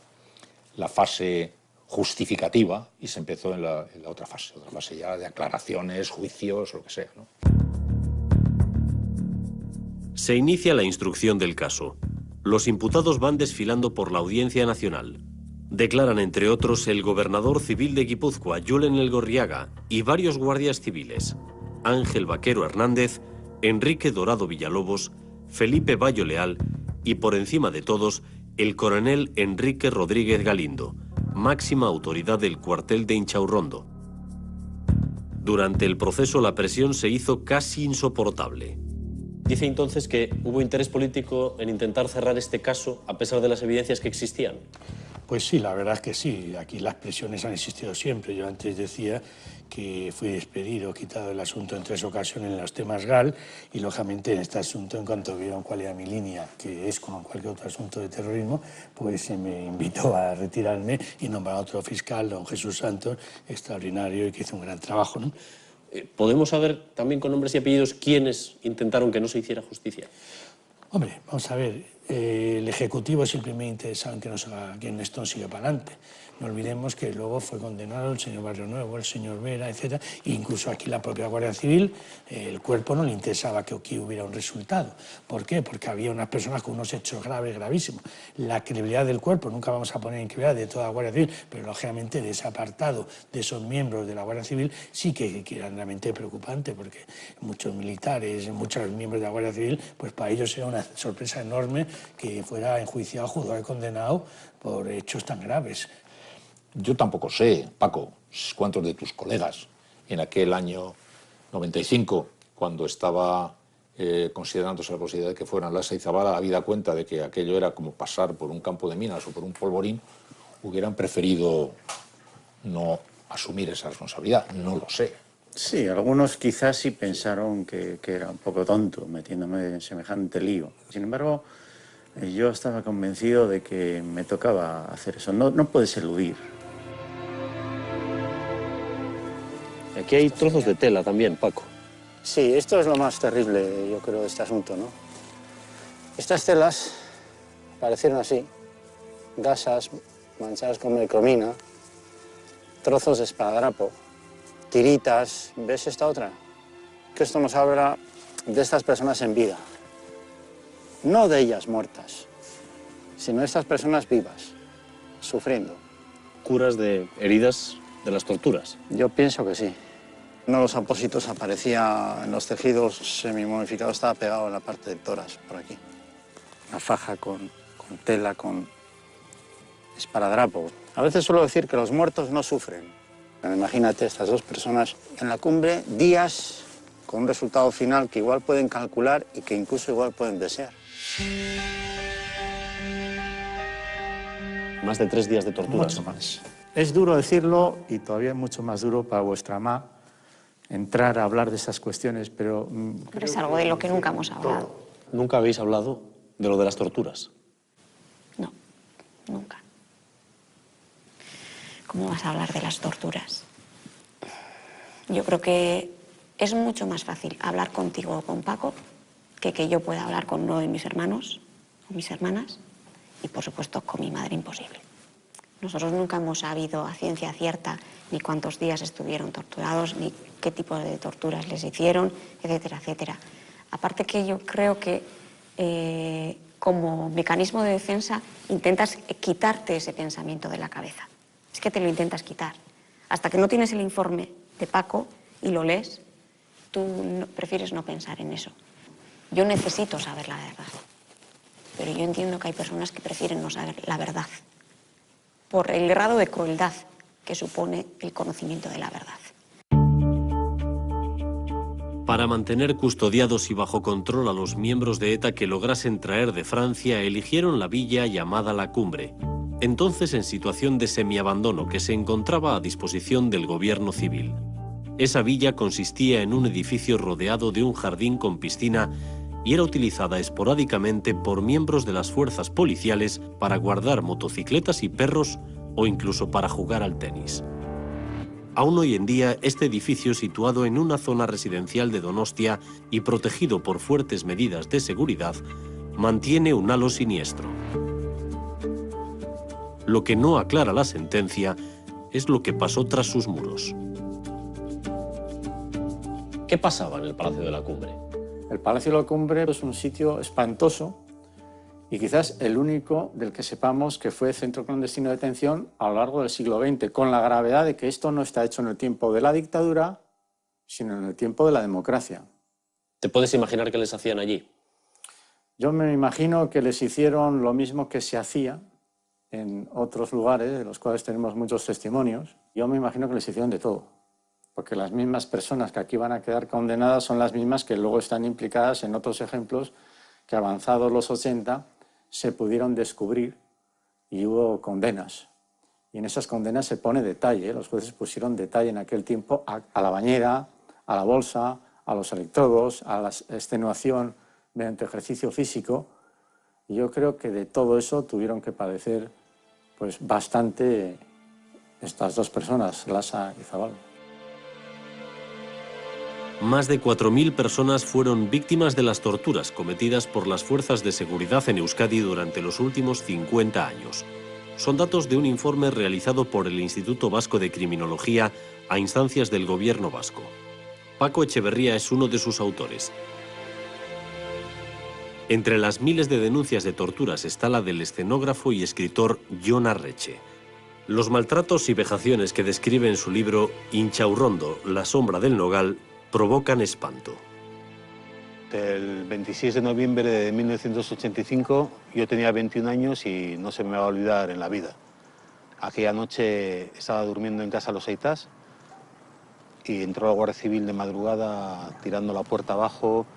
la fase justificativa y se empezó en la otra fase ya de aclaraciones, juicios, lo que sea, ¿no? Se inicia la instrucción del caso. Los imputados van desfilando por la Audiencia Nacional. Declaran, entre otros, el gobernador civil de Guipúzcoa, Julen Elgorriaga, y varios guardias civiles: Ángel Vaquero Hernández, Enrique Dorado Villalobos, Felipe Bayo Leal y, por encima de todos, el coronel Enrique Rodríguez Galindo, máxima autoridad del cuartel de Inchaurrondo. Durante el proceso la presión se hizo casi insoportable. Dice entonces que hubo interés político en intentar cerrar este caso a pesar de las evidencias que existían. Pues sí, la verdad es que sí. Aquí las presiones han existido siempre. Yo antes decía que fui despedido, quitado el asunto en 3 ocasiones en los temas GAL y, lógicamente, en este asunto, en cuanto vieron cuál era mi línea, que es como cualquier otro asunto de terrorismo, pues se me invitó a retirarme y nombrar a otro fiscal, don Jesús Santos, extraordinario y que hizo un gran trabajo, ¿no? ¿Podemos saber también con nombres y apellidos quiénes intentaron que no se hiciera justicia? Hombre, vamos a ver, el Ejecutivo es el primer interesado en que esto siga para adelante. No olvidemos que luego fue condenado el señor Barrio Nuevo, el señor Vera, etc. E incluso aquí la propia Guardia Civil, el cuerpo no le interesaba que aquí hubiera un resultado. ¿Por qué? Porque había unas personas con unos hechos graves, gravísimos. La credibilidad del cuerpo, nunca vamos a poner en credibilidad de toda la Guardia Civil, pero lógicamente de ese apartado, de esos miembros de la Guardia Civil, sí que era realmente preocupante, porque muchos militares, muchos miembros de la Guardia Civil, pues para ellos era una sorpresa enorme que fuera enjuiciado, juzgado y condenado por hechos tan graves. Yo tampoco sé, Paco, cuántos de tus colegas en aquel año 95, cuando estaba considerándose la posibilidad de que fueran Lasa y Zabala, habida cuenta de que aquello era como pasar por un campo de minas o por un polvorín, hubieran preferido no asumir esa responsabilidad. No lo sé. Sí, algunos quizás sí pensaron que era un poco tonto metiéndome en semejante lío. Sin embargo, yo estaba convencido de que me tocaba hacer eso. No puedes eludir. Aquí hay trozos de tela también, Paco. Sí, esto es lo más terrible, yo creo, de este asunto, ¿no? Estas telas parecieron así, gasas manchadas con mercromina, trozos de esparadrapo, tiritas. ¿Ves esta otra? Que esto nos habla de estas personas en vida. No de ellas muertas, sino de estas personas vivas, sufriendo. Curas de heridas de las torturas. Yo pienso que sí. Uno de los apósitos aparecía en los tejidos semimomificados, estaba pegado en la parte del tórax, por aquí. Una faja con tela, con esparadrapo. A veces suelo decir que los muertos no sufren. Imagínate estas dos personas en la cumbre, días con un resultado final que igual pueden calcular y que incluso igual pueden desear. Más de 3 días de torturas. Mucho más. Es duro decirlo y todavía es mucho más duro para vuestra ama entrar a hablar de esas cuestiones, pero... Pero es algo de lo que nunca hemos hablado. ¿Nunca habéis hablado de lo de las torturas? No, nunca. ¿Cómo vas a hablar de las torturas? Yo creo que es mucho más fácil hablar contigo o con Paco que yo pueda hablar con uno de mis hermanos o mis hermanas y, por supuesto, con mi madre imposible. Nosotros nunca hemos sabido a ciencia cierta ni cuántos días estuvieron torturados, ni qué tipo de torturas les hicieron, etcétera, etcétera. Aparte que yo creo que como mecanismo de defensa intentas quitarte ese pensamiento de la cabeza. Es que te lo intentas quitar. Hasta que no tienes el informe de Paco y lo lees, tú prefieres no pensar en eso. Yo necesito saber la verdad, pero yo entiendo que hay personas que prefieren no saber la verdad por el grado de crueldad que supone el conocimiento de la verdad. Para mantener custodiados y bajo control a los miembros de ETA que lograsen traer de Francia, eligieron la villa llamada La Cumbre, entonces en situación de semiabandono, que se encontraba a disposición del gobierno civil. Esa villa consistía en un edificio rodeado de un jardín con piscina y era utilizada esporádicamente por miembros de las fuerzas policiales para guardar motocicletas y perros o incluso para jugar al tenis. Aún hoy en día, este edificio, situado en una zona residencial de Donostia y protegido por fuertes medidas de seguridad, mantiene un halo siniestro. Lo que no aclara la sentencia es lo que pasó tras sus muros. ¿Qué pasaba en el Palacio de la Cumbre? El Palacio de la Cumbre es un sitio espantoso y quizás el único del que sepamos que fue centro clandestino de detención a lo largo del siglo XX, con la gravedad de que esto no está hecho en el tiempo de la dictadura, sino en el tiempo de la democracia. ¿Te puedes imaginar qué les hacían allí? Yo me imagino que les hicieron lo mismo que se hacía en otros lugares, de los cuales tenemos muchos testimonios. Yo me imagino que les hicieron de todo, porque las mismas personas que aquí van a quedar condenadas son las mismas que luego están implicadas en otros ejemplos que, avanzados los 80, se pudieron descubrir y hubo condenas. Y en esas condenas se pone detalle, los jueces pusieron detalle en aquel tiempo a la bañera, a la bolsa, a los electrodos, a la extenuación mediante ejercicio físico. Y yo creo que de todo eso tuvieron que padecer pues bastante estas dos personas, Lasa y Zabala. Más de 4.000 personas fueron víctimas de las torturas cometidas por las fuerzas de seguridad en Euskadi durante los últimos 50 años. Son datos de un informe realizado por el Instituto Vasco de Criminología a instancias del gobierno vasco. Paco Echeverría es uno de sus autores. Entre las miles de denuncias de torturas está la del escenógrafo y escritor Jon Arretxe. Los maltratos y vejaciones que describe en su libro Inchaurrondo, la sombra del nogal, provocan espanto. Del 26 de noviembre de 1985 yo tenía 21 años y no se me va a olvidar en la vida. Aquella noche estaba durmiendo en casa de los Eitás y entró la Guardia Civil de madrugada tirando la puerta abajo,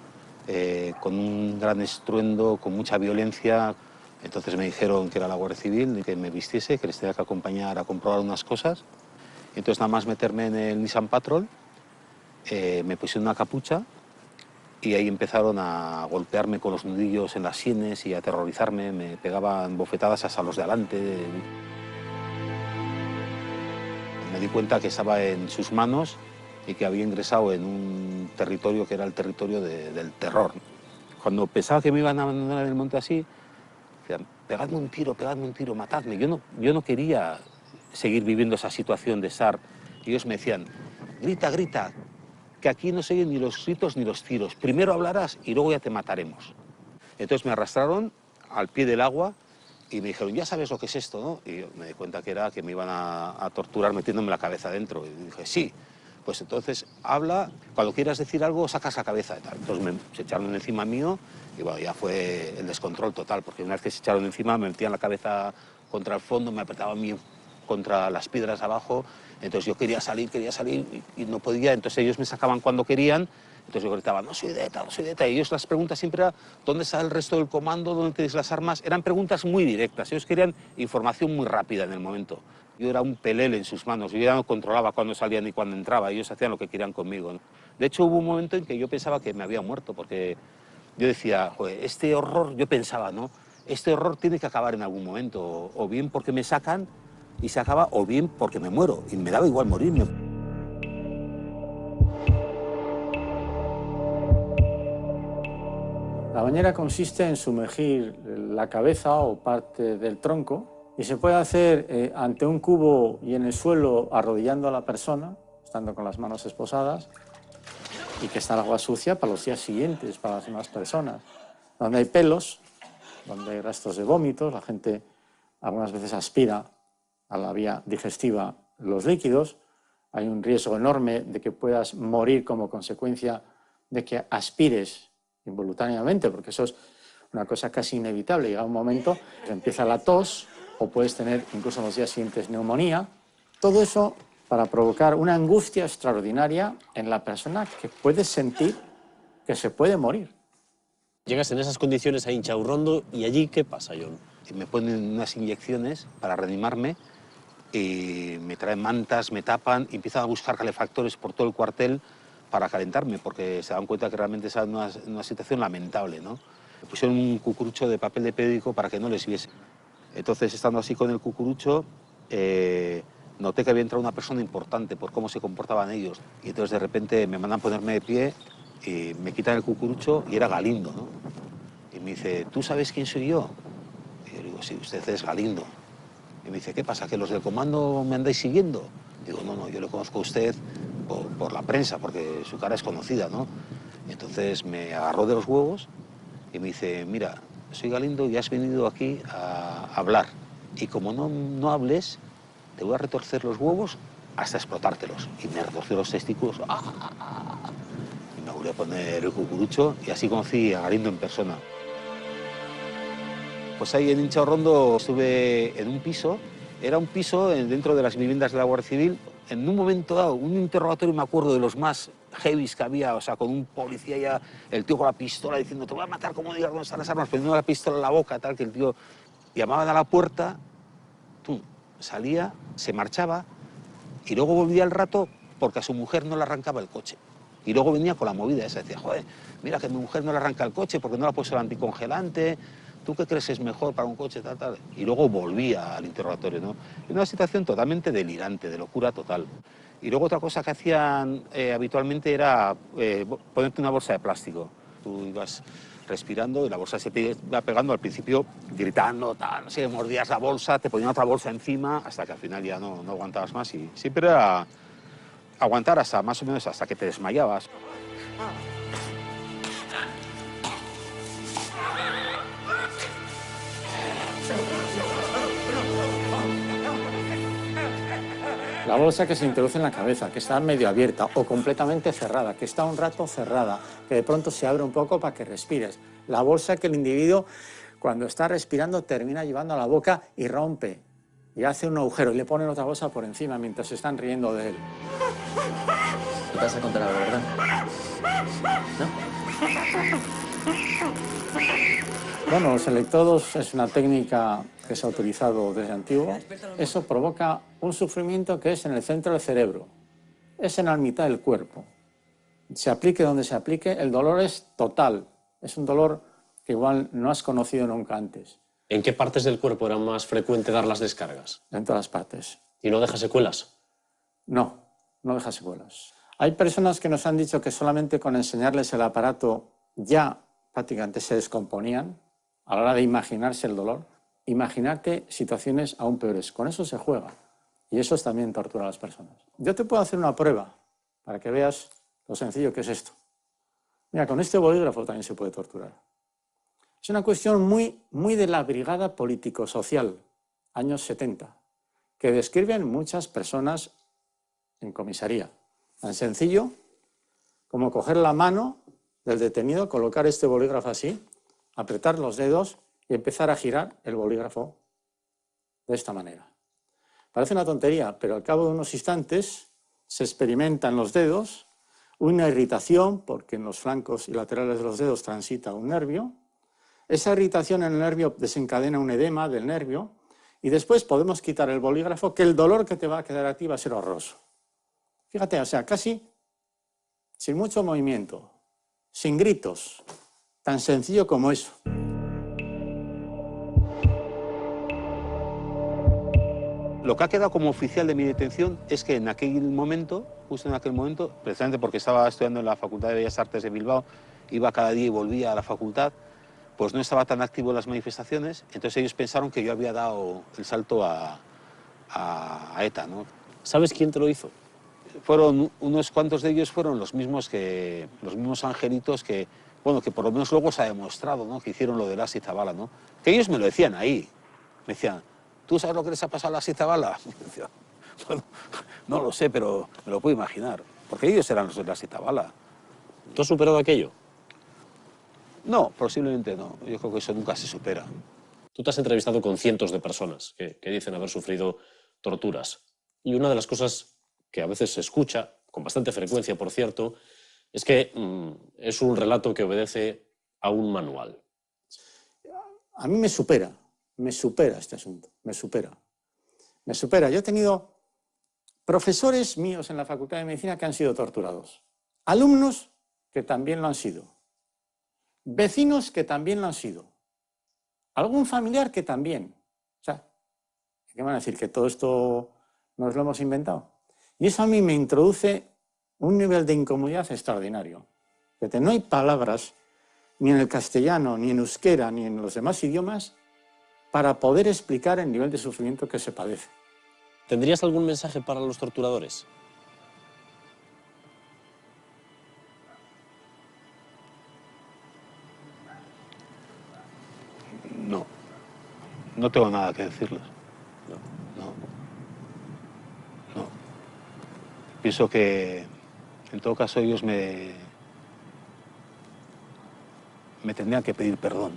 con un gran estruendo, con mucha violencia. Entonces me dijeron que era la Guardia Civil, que me vistiese, que les tenía que acompañar a comprobar unas cosas. Entonces nada más meterme en el Nissan Patrol, me pusieron una capucha y ahí empezaron a golpearme con los nudillos en las sienes y a aterrorizarme, me pegaban bofetadas hasta los de adelante. Me di cuenta que estaba en sus manos y que había ingresado en un territorio que era el territorio del terror. Cuando pensaba que me iban a abandonar en el monte así, decían, pegadme un tiro, matadme. Yo no quería seguir viviendo esa situación de estar. Ellos me decían, grita, grita, que aquí no se oyen ni los gritos ni los tiros. Primero hablarás y luego ya te mataremos. Entonces me arrastraron al pie del agua y me dijeron, ya sabes lo que es esto, ¿no? Y yo me di cuenta que era que me iban a torturar metiéndome la cabeza dentro. Y dije, sí. Pues entonces habla, cuando quieras decir algo sacas la cabeza y tal. Entonces se echaron encima mío y bueno, ya fue el descontrol total, porque una vez que se echaron encima me metían la cabeza contra el fondo, me apretaban contra las piedras abajo, entonces yo quería salir y no podía, entonces ellos me sacaban cuando querían, entonces yo gritaba, no soy de ETA, y ellos las preguntas siempre eran, ¿dónde está el resto del comando? ¿Dónde tenéis las armas? Eran preguntas muy directas, ellos querían información muy rápida en el momento. Yo era un pelele en sus manos, yo ya no controlaba cuándo salía ni cuándo entraba, ellos hacían lo que querían conmigo, ¿no? De hecho, hubo un momento en que yo pensaba que me había muerto, porque yo decía, joder, este horror, yo pensaba, ¿no? Este horror tiene que acabar en algún momento, o bien porque me sacan y se acaba, o bien porque me muero, y me daba igual morirme. La bañera consiste en sumergir la cabeza o parte del tronco y se puede hacer ante un cubo y en el suelo arrodillando a la persona, estando con las manos esposadas, y que está el agua sucia para los días siguientes, para las demás personas. Donde hay pelos, donde hay restos de vómitos, la gente algunas veces aspira a la vía digestiva los líquidos, hay un riesgo enorme de que puedas morir como consecuencia de que aspires involuntariamente, porque eso es una cosa casi inevitable. Llega un momento que empieza la tos o puedes tener incluso en los días siguientes neumonía. Todo eso para provocar una angustia extraordinaria en la persona que puede sentir que se puede morir. Llegas en esas condiciones a Inchaurrondo y allí, ¿qué pasa, John? Y me ponen unas inyecciones para reanimarme y me traen mantas, me tapan y empiezan a buscar calefactores por todo el cuartel para calentarme, porque se dan cuenta que realmente es una situación lamentable, ¿no? Me pusieron un cucurucho de papel de periódico para que no les viese. Entonces, estando así con el cucurucho, noté que había entrado una persona importante por cómo se comportaban ellos. Y entonces, de repente, me mandan ponerme de pie y me quitan el cucurucho y era Galindo, ¿no? Y me dice, ¿tú sabes quién soy yo? Y yo digo, sí, usted es Galindo. Y me dice, ¿qué pasa, que los del comando me andáis siguiendo? Digo, no, yo le conozco a usted por la prensa, porque su cara es conocida, ¿no? Y entonces me agarró de los huevos y me dice, mira, soy Galindo y has venido aquí a hablar. Y como no hables, te voy a retorcer los huevos hasta explotártelos. Y me retorció los testículos. Y me volví a poner el cucurucho y así conocí a Galindo en persona. Pues ahí en Inchaurrondo estuve en un piso. Era un piso dentro de las viviendas de la Guardia Civil. En un momento dado, un interrogatorio, me acuerdo, de los más heavies que había, o sea, con un policía ya, el tío con la pistola diciendo, te voy a matar como digas dónde están las armas, poniendo la pistola en la boca, tal, que el tío llamaban a la puerta, salía, se marchaba y luego volvía al rato porque a su mujer no le arrancaba el coche. Y luego venía con la movida esa, decía, joder, mira que mi mujer no le arranca el coche porque no le ha puesto el anticongelante, ¿tú qué crees es mejor para un coche, tal? Y luego volvía al interrogatorio, ¿no? Y una situación totalmente delirante, de locura total. Y luego otra cosa que hacían habitualmente era ponerte una bolsa de plástico. Tú ibas respirando y la bolsa se te iba pegando, al principio gritando, tal, no sé, mordías la bolsa, te ponían otra bolsa encima, hasta que al final ya no aguantabas más. Y siempre era aguantar hasta más o menos hasta que te desmayabas. La bolsa que se introduce en la cabeza, que está medio abierta o completamente cerrada, que está un rato cerrada, que de pronto se abre un poco para que respires. La bolsa que el individuo, cuando está respirando, termina llevando a la boca y rompe. Y hace un agujero y le ponen otra bolsa por encima mientras se están riendo de él. ¿Te vas a contar algo, verdad? ¿No? Bueno, los electrodos es una técnica que se ha utilizado desde antiguo. Eso provoca un sufrimiento que es en el centro del cerebro. Es en la mitad del cuerpo. Se aplique donde se aplique, el dolor es total. Es un dolor que igual no has conocido nunca antes. ¿En qué partes del cuerpo era más frecuente dar las descargas? En todas las partes. ¿Y no deja secuelas? No, no deja secuelas. Hay personas que nos han dicho que solamente con enseñarles el aparato ya prácticamente se descomponían a la hora de imaginarse el dolor. Imagínate situaciones aún peores. Con eso se juega. Y eso es también tortura a las personas. Yo te puedo hacer una prueba para que veas lo sencillo que es esto. Mira, con este bolígrafo también se puede torturar. Es una cuestión muy de la brigada político-social, años 70, que describen muchas personas en comisaría. Tan sencillo como coger la mano del detenido, colocar este bolígrafo así, apretar los dedos y empezar a girar el bolígrafo de esta manera. Parece una tontería, pero al cabo de unos instantes se experimenta en los dedos una irritación, porque en los flancos y laterales de los dedos transita un nervio. Esa irritación en el nervio desencadena un edema del nervio y después podemos quitar el bolígrafo, que el dolor que te va a quedar a ti va a ser horroroso. Fíjate, o sea, casi sin mucho movimiento, sin gritos, tan sencillo como eso. Lo que ha quedado como oficial de mi detención es que en aquel momento, justo en aquel momento, precisamente porque estaba estudiando en la Facultad de Bellas Artes de Bilbao, iba cada día y volvía a la facultad, pues no estaba tan activo en las manifestaciones, entonces ellos pensaron que yo había dado el salto a ETA, ¿no? ¿Sabes quién te lo hizo? Fueron unos cuantos de ellos, fueron los mismos angelitos que, bueno, que por lo menos luego se ha demostrado, ¿no? Que hicieron lo de Lasi Zabala, ¿no? Que ellos me lo decían ahí, me decían, ¿tú sabes lo que les ha pasado a Lasi Zabala? Decía, bueno, no lo sé, pero me lo puedo imaginar, porque ellos eran los de Lasi Zabala. ¿Tú has superado aquello? No, posiblemente no. Yo creo que eso nunca se supera. Tú te has entrevistado con cientos de personas que dicen haber sufrido torturas. Y una de las cosas que a veces se escucha, con bastante frecuencia, por cierto, es que es un relato que obedece a un manual. A mí me supera este asunto, me supera. Yo he tenido profesores míos en la Facultad de Medicina que han sido torturados, alumnos que también lo han sido, vecinos que también lo han sido, algún familiar que también. O sea, ¿qué van a decir? ¿Que todo esto nos lo hemos inventado? Y eso a mí me introduce un nivel de incomodidad extraordinario. Fíjate, no hay palabras, ni en el castellano, ni en euskera, ni en los demás idiomas, para poder explicar el nivel de sufrimiento que se padece. ¿Tendrías algún mensaje para los torturadores? No, no tengo nada que decirles. No. Pienso que, en todo caso, ellos me tendrían que pedir perdón.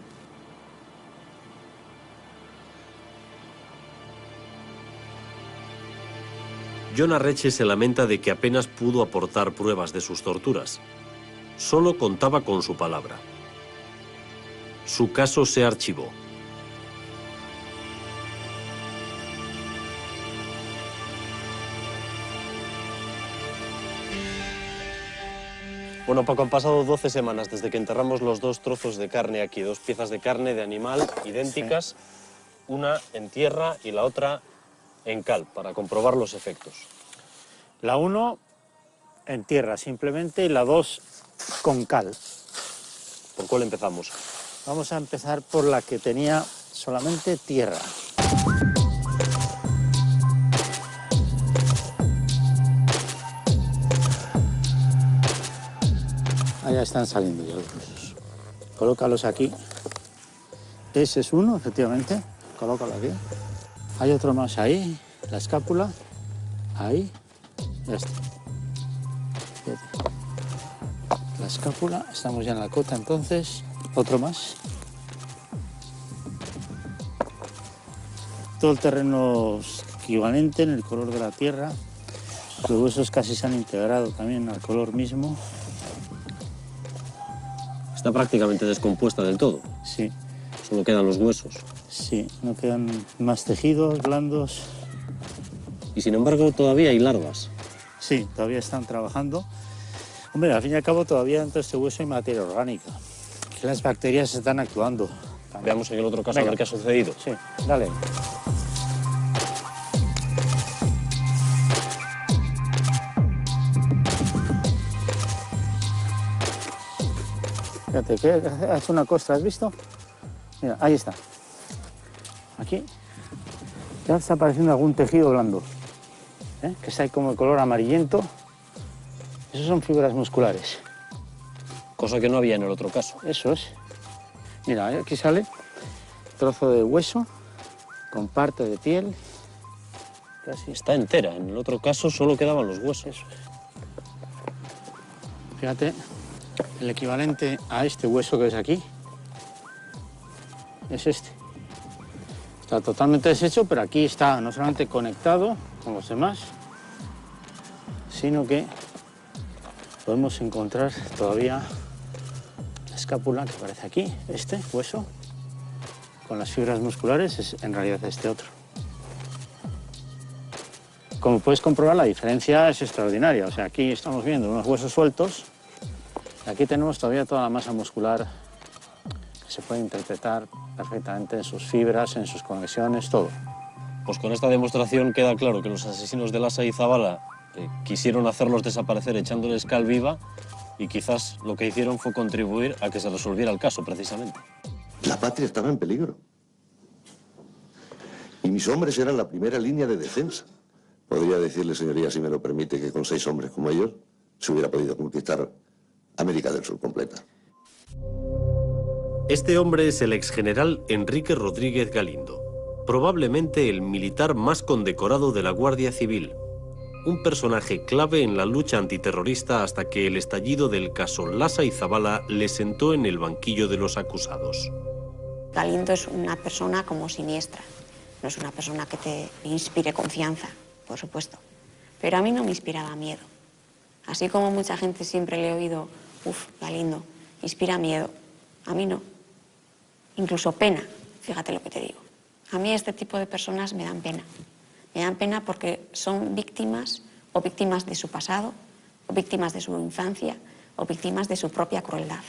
Jon Arretxe se lamenta de que apenas pudo aportar pruebas de sus torturas. Solo contaba con su palabra. Su caso se archivó. Bueno, Paco, han pasado 12 semanas desde que enterramos los dos trozos de carne aquí, dos piezas de carne de animal idénticas, sí. Una en tierra y la otra en cal, para comprobar los efectos. La 1 en tierra simplemente y la 2 con cal. ¿Por cuál empezamos? Vamos a empezar por la que tenía solamente tierra. Allá están saliendo ya los huesos. Colócalos aquí. Ese es uno, efectivamente. Colócalo aquí. Hay otro más ahí, la escápula. Ahí, este. Fíjate. La escápula, estamos ya en la cota entonces. Otro más. Todo el terreno es equivalente en el color de la tierra. Los huesos casi se han integrado también al color mismo. Está prácticamente descompuesta del todo. Sí. Solo quedan los huesos. Sí, no quedan más tejidos blandos. Y sin embargo todavía hay larvas. Sí, todavía están trabajando. Hombre, al fin y al cabo todavía dentro de este hueso hay materia orgánica. Que las bacterias están actuando. Veamos en el otro caso. Venga. A ver qué ha sucedido. Sí, dale. Fíjate, que ha hecho una costra, ¿has visto? Mira, ahí está. Aquí ya está apareciendo algún tejido blando, que está ahí como de color amarillento. Esos son fibras musculares. Cosa que no había en el otro caso. Eso es. Mira, aquí sale trozo de hueso con parte de piel. Casi. Está entera. En el otro caso solo quedaban los huesos. Eso es. Fíjate, el equivalente a este hueso que ves aquí es este. Está totalmente deshecho, pero aquí está no solamente conectado con los demás, sino que podemos encontrar todavía la escápula que aparece aquí, este hueso, con las fibras musculares, es en realidad este otro. Como puedes comprobar, la diferencia es extraordinaria. O sea, aquí estamos viendo unos huesos sueltos, y aquí tenemos todavía toda la masa muscular que se puede interpretar perfectamente en sus fibras, en sus conexiones, todo. Pues con esta demostración queda claro que los asesinos de Lasa y Zabala quisieron hacerlos desaparecer echándoles cal viva y quizás lo que hicieron fue contribuir a que se resolviera el caso, precisamente. La patria estaba en peligro. Y mis hombres eran la primera línea de defensa. Podría decirle, señoría, si me lo permite, que con 6 hombres como ellos se hubiera podido conquistar América del Sur completa. Este hombre es el exgeneral Enrique Rodríguez Galindo, probablemente el militar más condecorado de la Guardia Civil, un personaje clave en la lucha antiterrorista hasta que el estallido del caso Lasa y Zabala le sentó en el banquillo de los acusados. Galindo es una persona como siniestra, no es una persona que te inspire confianza, por supuesto, pero a mí no me inspiraba miedo. Así como mucha gente siempre le he oído, Galindo, inspira miedo, a mí no. Incluso pena, fíjate lo que te digo. A mí este tipo de personas me dan pena. Me dan pena porque son víctimas, o víctimas de su pasado, o víctimas de su infancia, o víctimas de su propia crueldad.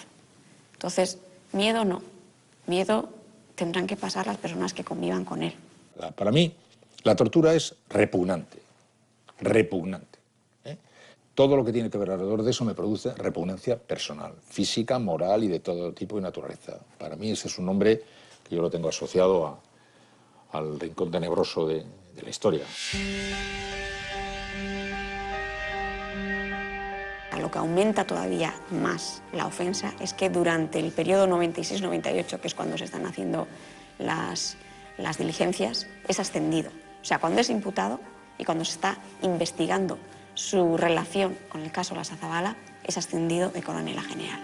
Entonces, miedo no. Miedo tendrán que pasar las personas que convivan con él. Para mí, la tortura es repugnante. Repugnante. Todo lo que tiene que ver alrededor de eso me produce repugnancia personal, física, moral y de todo tipo de naturaleza. Para mí ese es un nombre que yo lo tengo asociado al rincón tenebroso de la historia. Lo que aumenta todavía más la ofensa es que durante el periodo 96-98, que es cuando se están haciendo las diligencias, es ascendido. O sea, cuando es imputado y cuando se está investigando su relación con el caso Lasa Zabala, es ascendido de coronel a general.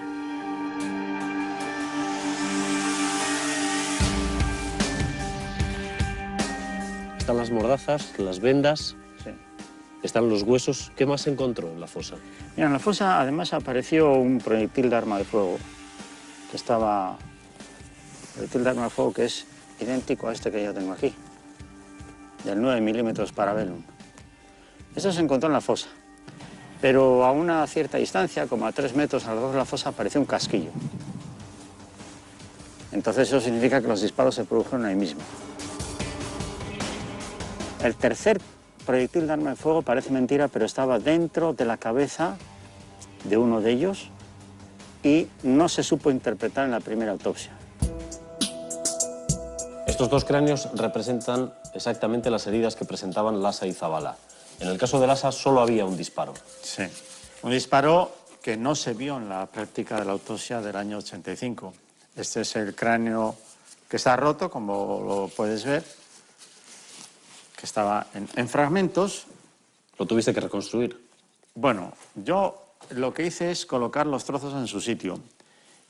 Están las mordazas, las vendas, Sí. están los huesos. ¿Qué más se encontró en la fosa? Mira, en la fosa además apareció un proyectil de arma de fuego que estaba... proyectil de arma de fuego que es idéntico a este que yo tengo aquí, del 9 milímetros Parabellum. Eso se encontró en la fosa, pero a una cierta distancia, como a 3 metros alrededor de la fosa, apareció un casquillo. Entonces eso significa que los disparos se produjeron ahí mismo. El tercer proyectil de arma de fuego parece mentira, pero estaba dentro de la cabeza de uno de ellos y no se supo interpretar en la primera autopsia. Estos dos cráneos representan exactamente las heridas que presentaban Lasa y Zabala. En el caso de Lasa solo había un disparo. Sí, un disparo que no se vio en la práctica de la autopsia del año 85. Este es el cráneo que está roto, como lo puedes ver, que estaba en fragmentos, ¿Lo tuviste que reconstruir? Bueno, yo lo que hice es colocar los trozos en su sitio.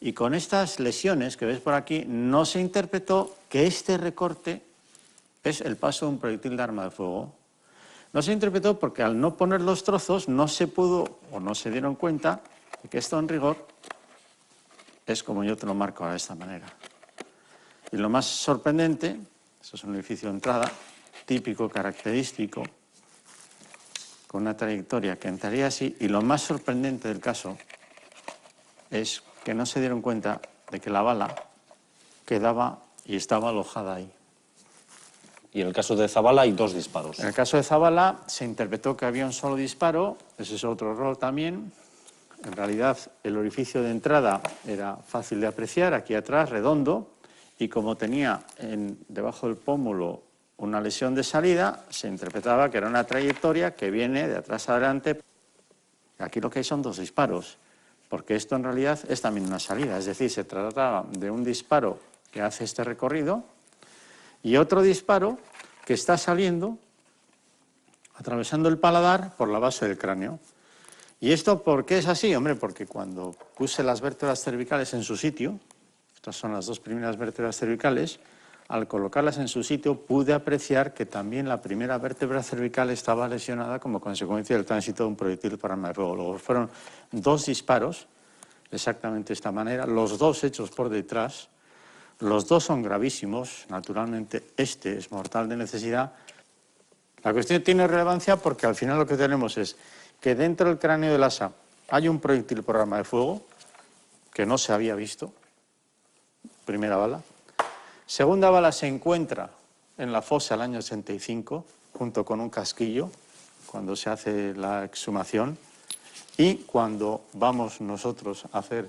Y con estas lesiones que ves por aquí, no se interpretó que este recorte es el paso de un proyectil de arma de fuego. No se interpretó porque al no poner los trozos no se pudo o no se dieron cuenta de que esto en rigor es como yo te lo marco ahora de esta manera. Y lo más sorprendente, eso es un edificio de entrada, típico, característico, con una trayectoria que entraría así, y lo más sorprendente del caso es que no se dieron cuenta de que la bala quedaba y estaba alojada ahí. Y en el caso de Zabala hay 2 disparos. En el caso de Zabala se interpretó que había un solo disparo, ese es otro error también. En realidad el orificio de entrada era fácil de apreciar, aquí atrás, redondo, y como tenía debajo del pómulo una lesión de salida, se interpretaba que era una trayectoria que viene de atrás adelante. Aquí lo que hay son 2 disparos, porque esto en realidad es también una salida, es decir, se trataba de un disparo que hace este recorrido y otro disparo que está saliendo, atravesando el paladar por la base del cráneo. ¿Y esto por qué es así? Hombre, porque cuando puse las vértebras cervicales en su sitio, estas son las 2 primeras vértebras cervicales, al colocarlas en su sitio pude apreciar que también la primera vértebra cervical estaba lesionada como consecuencia del tránsito de un proyectil por arma de fuego. Luego fueron 2 disparos, exactamente de esta manera, los 2 hechos por detrás, los 2 son gravísimos, naturalmente este es mortal de necesidad. La cuestión tiene relevancia porque al final lo que tenemos es que dentro del cráneo del asa hay un proyectil por arma de fuego que no se había visto, primera bala. Segunda bala se encuentra en la fosa del año 85, junto con un casquillo, cuando se hace la exhumación. Y cuando vamos nosotros a hacer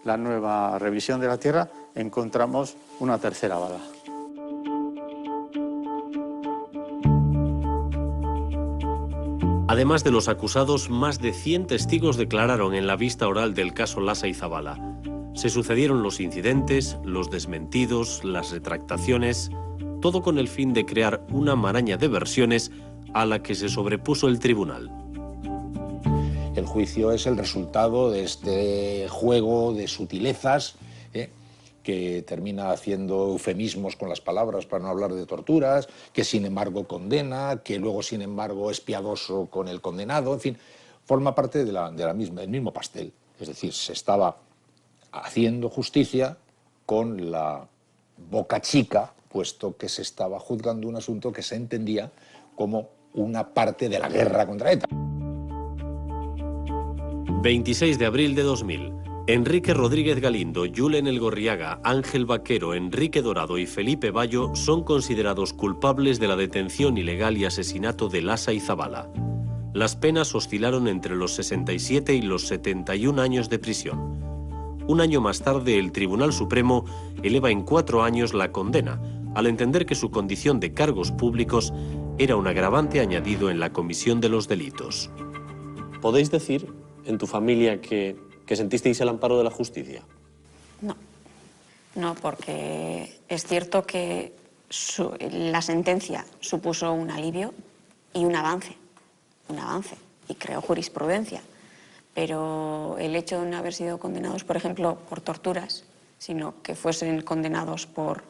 la nueva revisión de la tierra, encontramos una tercera bala. Además de los acusados, más de 100 testigos declararon en la vista oral del caso Lasa y Zabala. Se sucedieron los incidentes, los desmentidos, las retractaciones, todo con el fin de crear una maraña de versiones a la que se sobrepuso el tribunal. El juicio es el resultado de este juego de sutilezas que termina haciendo eufemismos con las palabras para no hablar de torturas, que sin embargo condena, que luego sin embargo es piadoso con el condenado, en fin, forma parte del mismo pastel. Es decir, se estaba haciendo justicia con la boca chica, puesto que se estaba juzgando un asunto que se entendía como una parte de la guerra contra ETA. 26 de abril de 2000. Enrique Rodríguez Galindo, Julen Elgorriaga, Ángel Vaquero, Enrique Dorado y Felipe Bayo son considerados culpables de la detención ilegal y asesinato de Lasa y Zabala. Las penas oscilaron entre los 67 y los 71 años de prisión. Un año más tarde, el Tribunal Supremo eleva en 4 años la condena, al entender que su condición de cargos públicos era un agravante añadido en la comisión de los delitos. ¿Podéis decir en tu familia que sentisteis el amparo de la justicia? No, porque es cierto que la sentencia supuso un alivio y un avance, y creó jurisprudencia. Pero el hecho de no haber sido condenados, por ejemplo, por torturas, sino que fuesen condenados por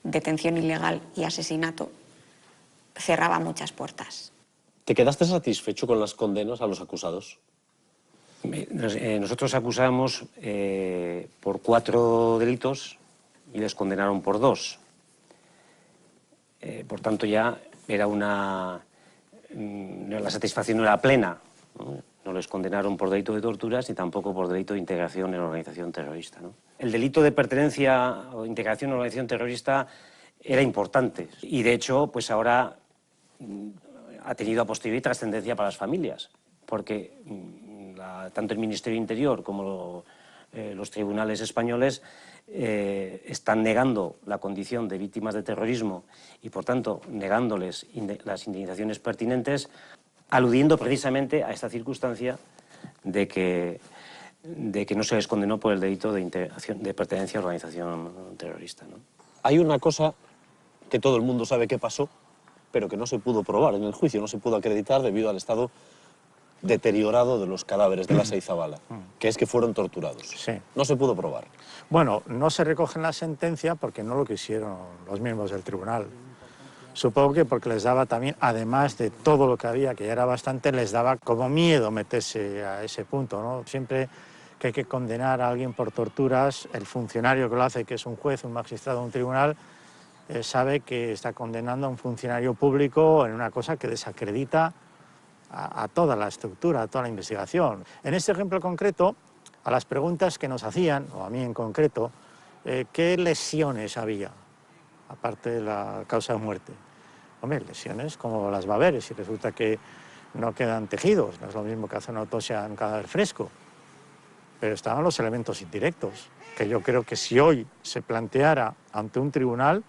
detención ilegal y asesinato, cerraba muchas puertas. ¿Te quedaste satisfecho con las condenas a los acusados? Nosotros acusamos por 4 delitos y les condenaron por 2. Por tanto, ya era la satisfacción no era plena, ¿no? No les condenaron por delito de torturas ni tampoco por delito de integración en organización terrorista, ¿no? El delito de pertenencia o integración en organización terrorista era importante y, de hecho, pues ahora ha tenido a posteriori trascendencia para las familias, porque tanto el Ministerio del Interior como los tribunales españoles están negando la condición de víctimas de terrorismo y, por tanto, negándoles las indemnizaciones pertinentes, aludiendo precisamente a esta circunstancia de que no se les condenó por el delito de pertenencia a organización terrorista, ¿no? Hay una cosa que todo el mundo sabe que pasó, pero que no se pudo probar en el juicio, no se pudo acreditar debido al estado deteriorado de los cadáveres de Lasa y Zabala, que es que fueron torturados. Sí. No se pudo probar. Bueno, no se recoge en la sentencia porque no lo quisieron los miembros del tribunal. Supongo que porque les daba también, además de todo lo que había, que ya era bastante, les daba como miedo meterse a ese punto, ¿no? Siempre que hay que condenar a alguien por torturas, el funcionario que lo hace, que es un juez, un magistrado, un tribunal, sabe que está condenando a un funcionario público en una cosa que desacredita a toda la estructura, a toda la investigación. En este ejemplo concreto, a las preguntas que nos hacían, o a mí en concreto, ¿qué lesiones había, aparte de la causa de muerte? Hombre, lesiones como las va a haber, si resulta que no quedan tejidos, no es lo mismo que hacer una autopsia en un cadáver fresco. Pero estaban los elementos indirectos, que yo creo que si hoy se planteara ante un tribunal,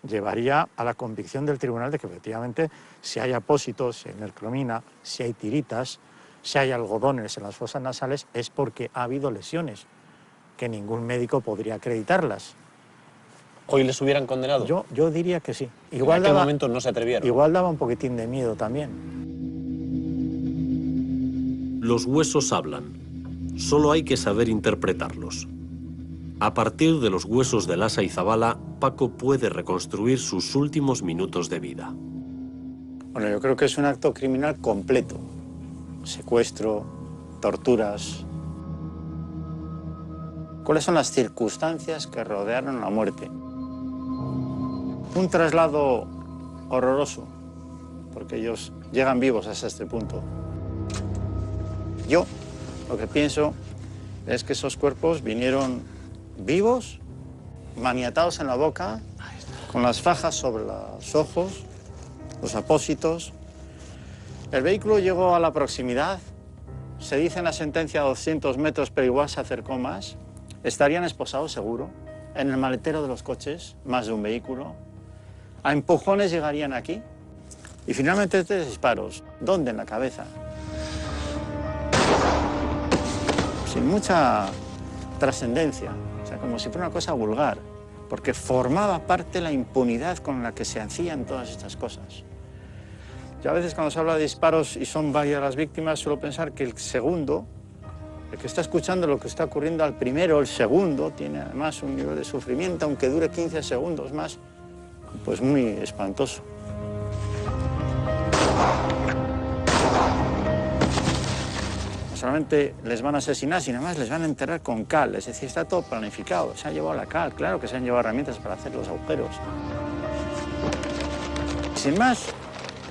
llevaría a la convicción del tribunal de que efectivamente si hay apósitos, si hay mercromina, si hay tiritas, si hay algodones en las fosas nasales, es porque ha habido lesiones, que ningún médico podría acreditarlas. ¿Hoy les hubieran condenado? Yo diría que sí. En aquel momento no se atrevieron. Igual daba un poquitín de miedo también. Los huesos hablan. Solo hay que saber interpretarlos. A partir de los huesos de Lasa y Zabala, Paco puede reconstruir sus últimos minutos de vida. Bueno, yo creo que es un acto criminal completo. Secuestro, torturas. ¿Cuáles son las circunstancias que rodearon la muerte? Un traslado horroroso, porque ellos llegan vivos hasta este punto. Yo lo que pienso es que esos cuerpos vinieron vivos, maniatados en la boca, con las fajas sobre los ojos, los apósitos. El vehículo llegó a la proximidad, se dice en la sentencia 200 metros, pero igual se acercó más. Estarían esposados seguro, en el maletero de los coches, más de un vehículo. A empujones llegarían aquí. Y finalmente 3 disparos. ¿Dónde? En la cabeza. Sin mucha trascendencia, o sea, como si fuera una cosa vulgar, porque formaba parte de la impunidad con la que se hacían todas estas cosas. Yo a veces cuando se habla de disparos y son varias las víctimas, suelo pensar que el segundo, el que está escuchando lo que está ocurriendo al primero, el segundo, tiene además un nivel de sufrimiento, aunque dure 15 segundos más, pues muy espantoso. No solamente les van a asesinar, sino además les van a enterrar con cal, es decir, está todo planificado. Se han llevado la cal, claro que se han llevado herramientas para hacer los agujeros. Sin más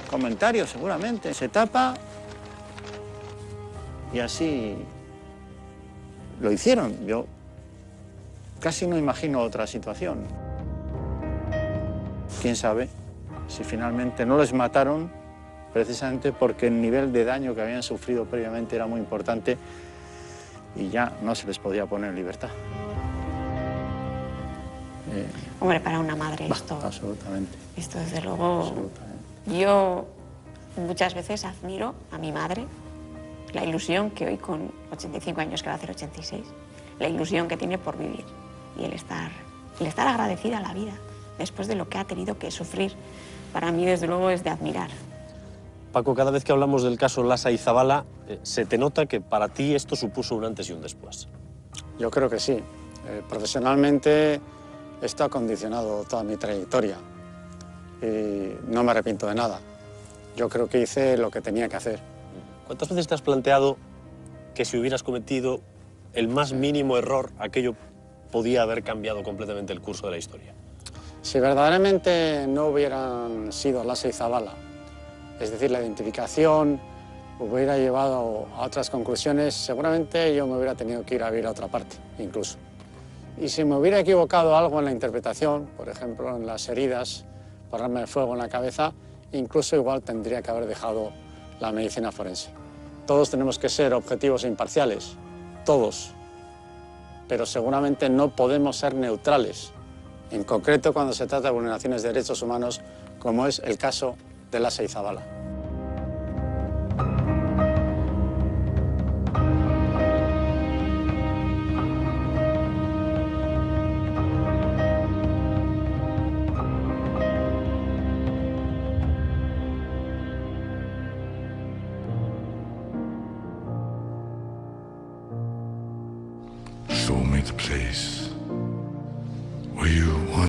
comentarios, seguramente. Se tapa y así lo hicieron. Yo casi no imagino otra situación. Quién sabe si finalmente no les mataron precisamente porque el nivel de daño que habían sufrido previamente era muy importante y ya no se les podía poner en libertad. Hombre, para una madre esto... Absolutamente. Esto desde luego... Absolutamente. Yo muchas veces admiro a mi madre, la ilusión que hoy con 85 años, que va a hacer 86, la ilusión que tiene por vivir y el estar agradecida a la vida después de lo que ha tenido que sufrir, para mí desde luego es de admirar. Paco, cada vez que hablamos del caso Lasa y Zabala, se te nota que para ti esto supuso un antes y un después. Yo creo que sí. Profesionalmente esto ha condicionado toda mi trayectoria y no me arrepiento de nada. Yo creo que hice lo que tenía que hacer. ¿Cuántas veces te has planteado que si hubieras cometido el más mínimo error, aquello podía haber cambiado completamente el curso de la historia? Si verdaderamente no hubieran sido Lasa y Zabala, es decir, la identificación hubiera llevado a otras conclusiones, seguramente yo me hubiera tenido que ir a vivir a otra parte, incluso. Y si me hubiera equivocado algo en la interpretación, por ejemplo, en las heridas por arma de fuego en la cabeza, incluso igual tendría que haber dejado la medicina forense. Todos tenemos que ser objetivos e imparciales, todos, pero seguramente no podemos ser neutrales, en concreto cuando se trata de vulneraciones de derechos humanos, como es el caso de Lasa y Zabala. soulmate place where you want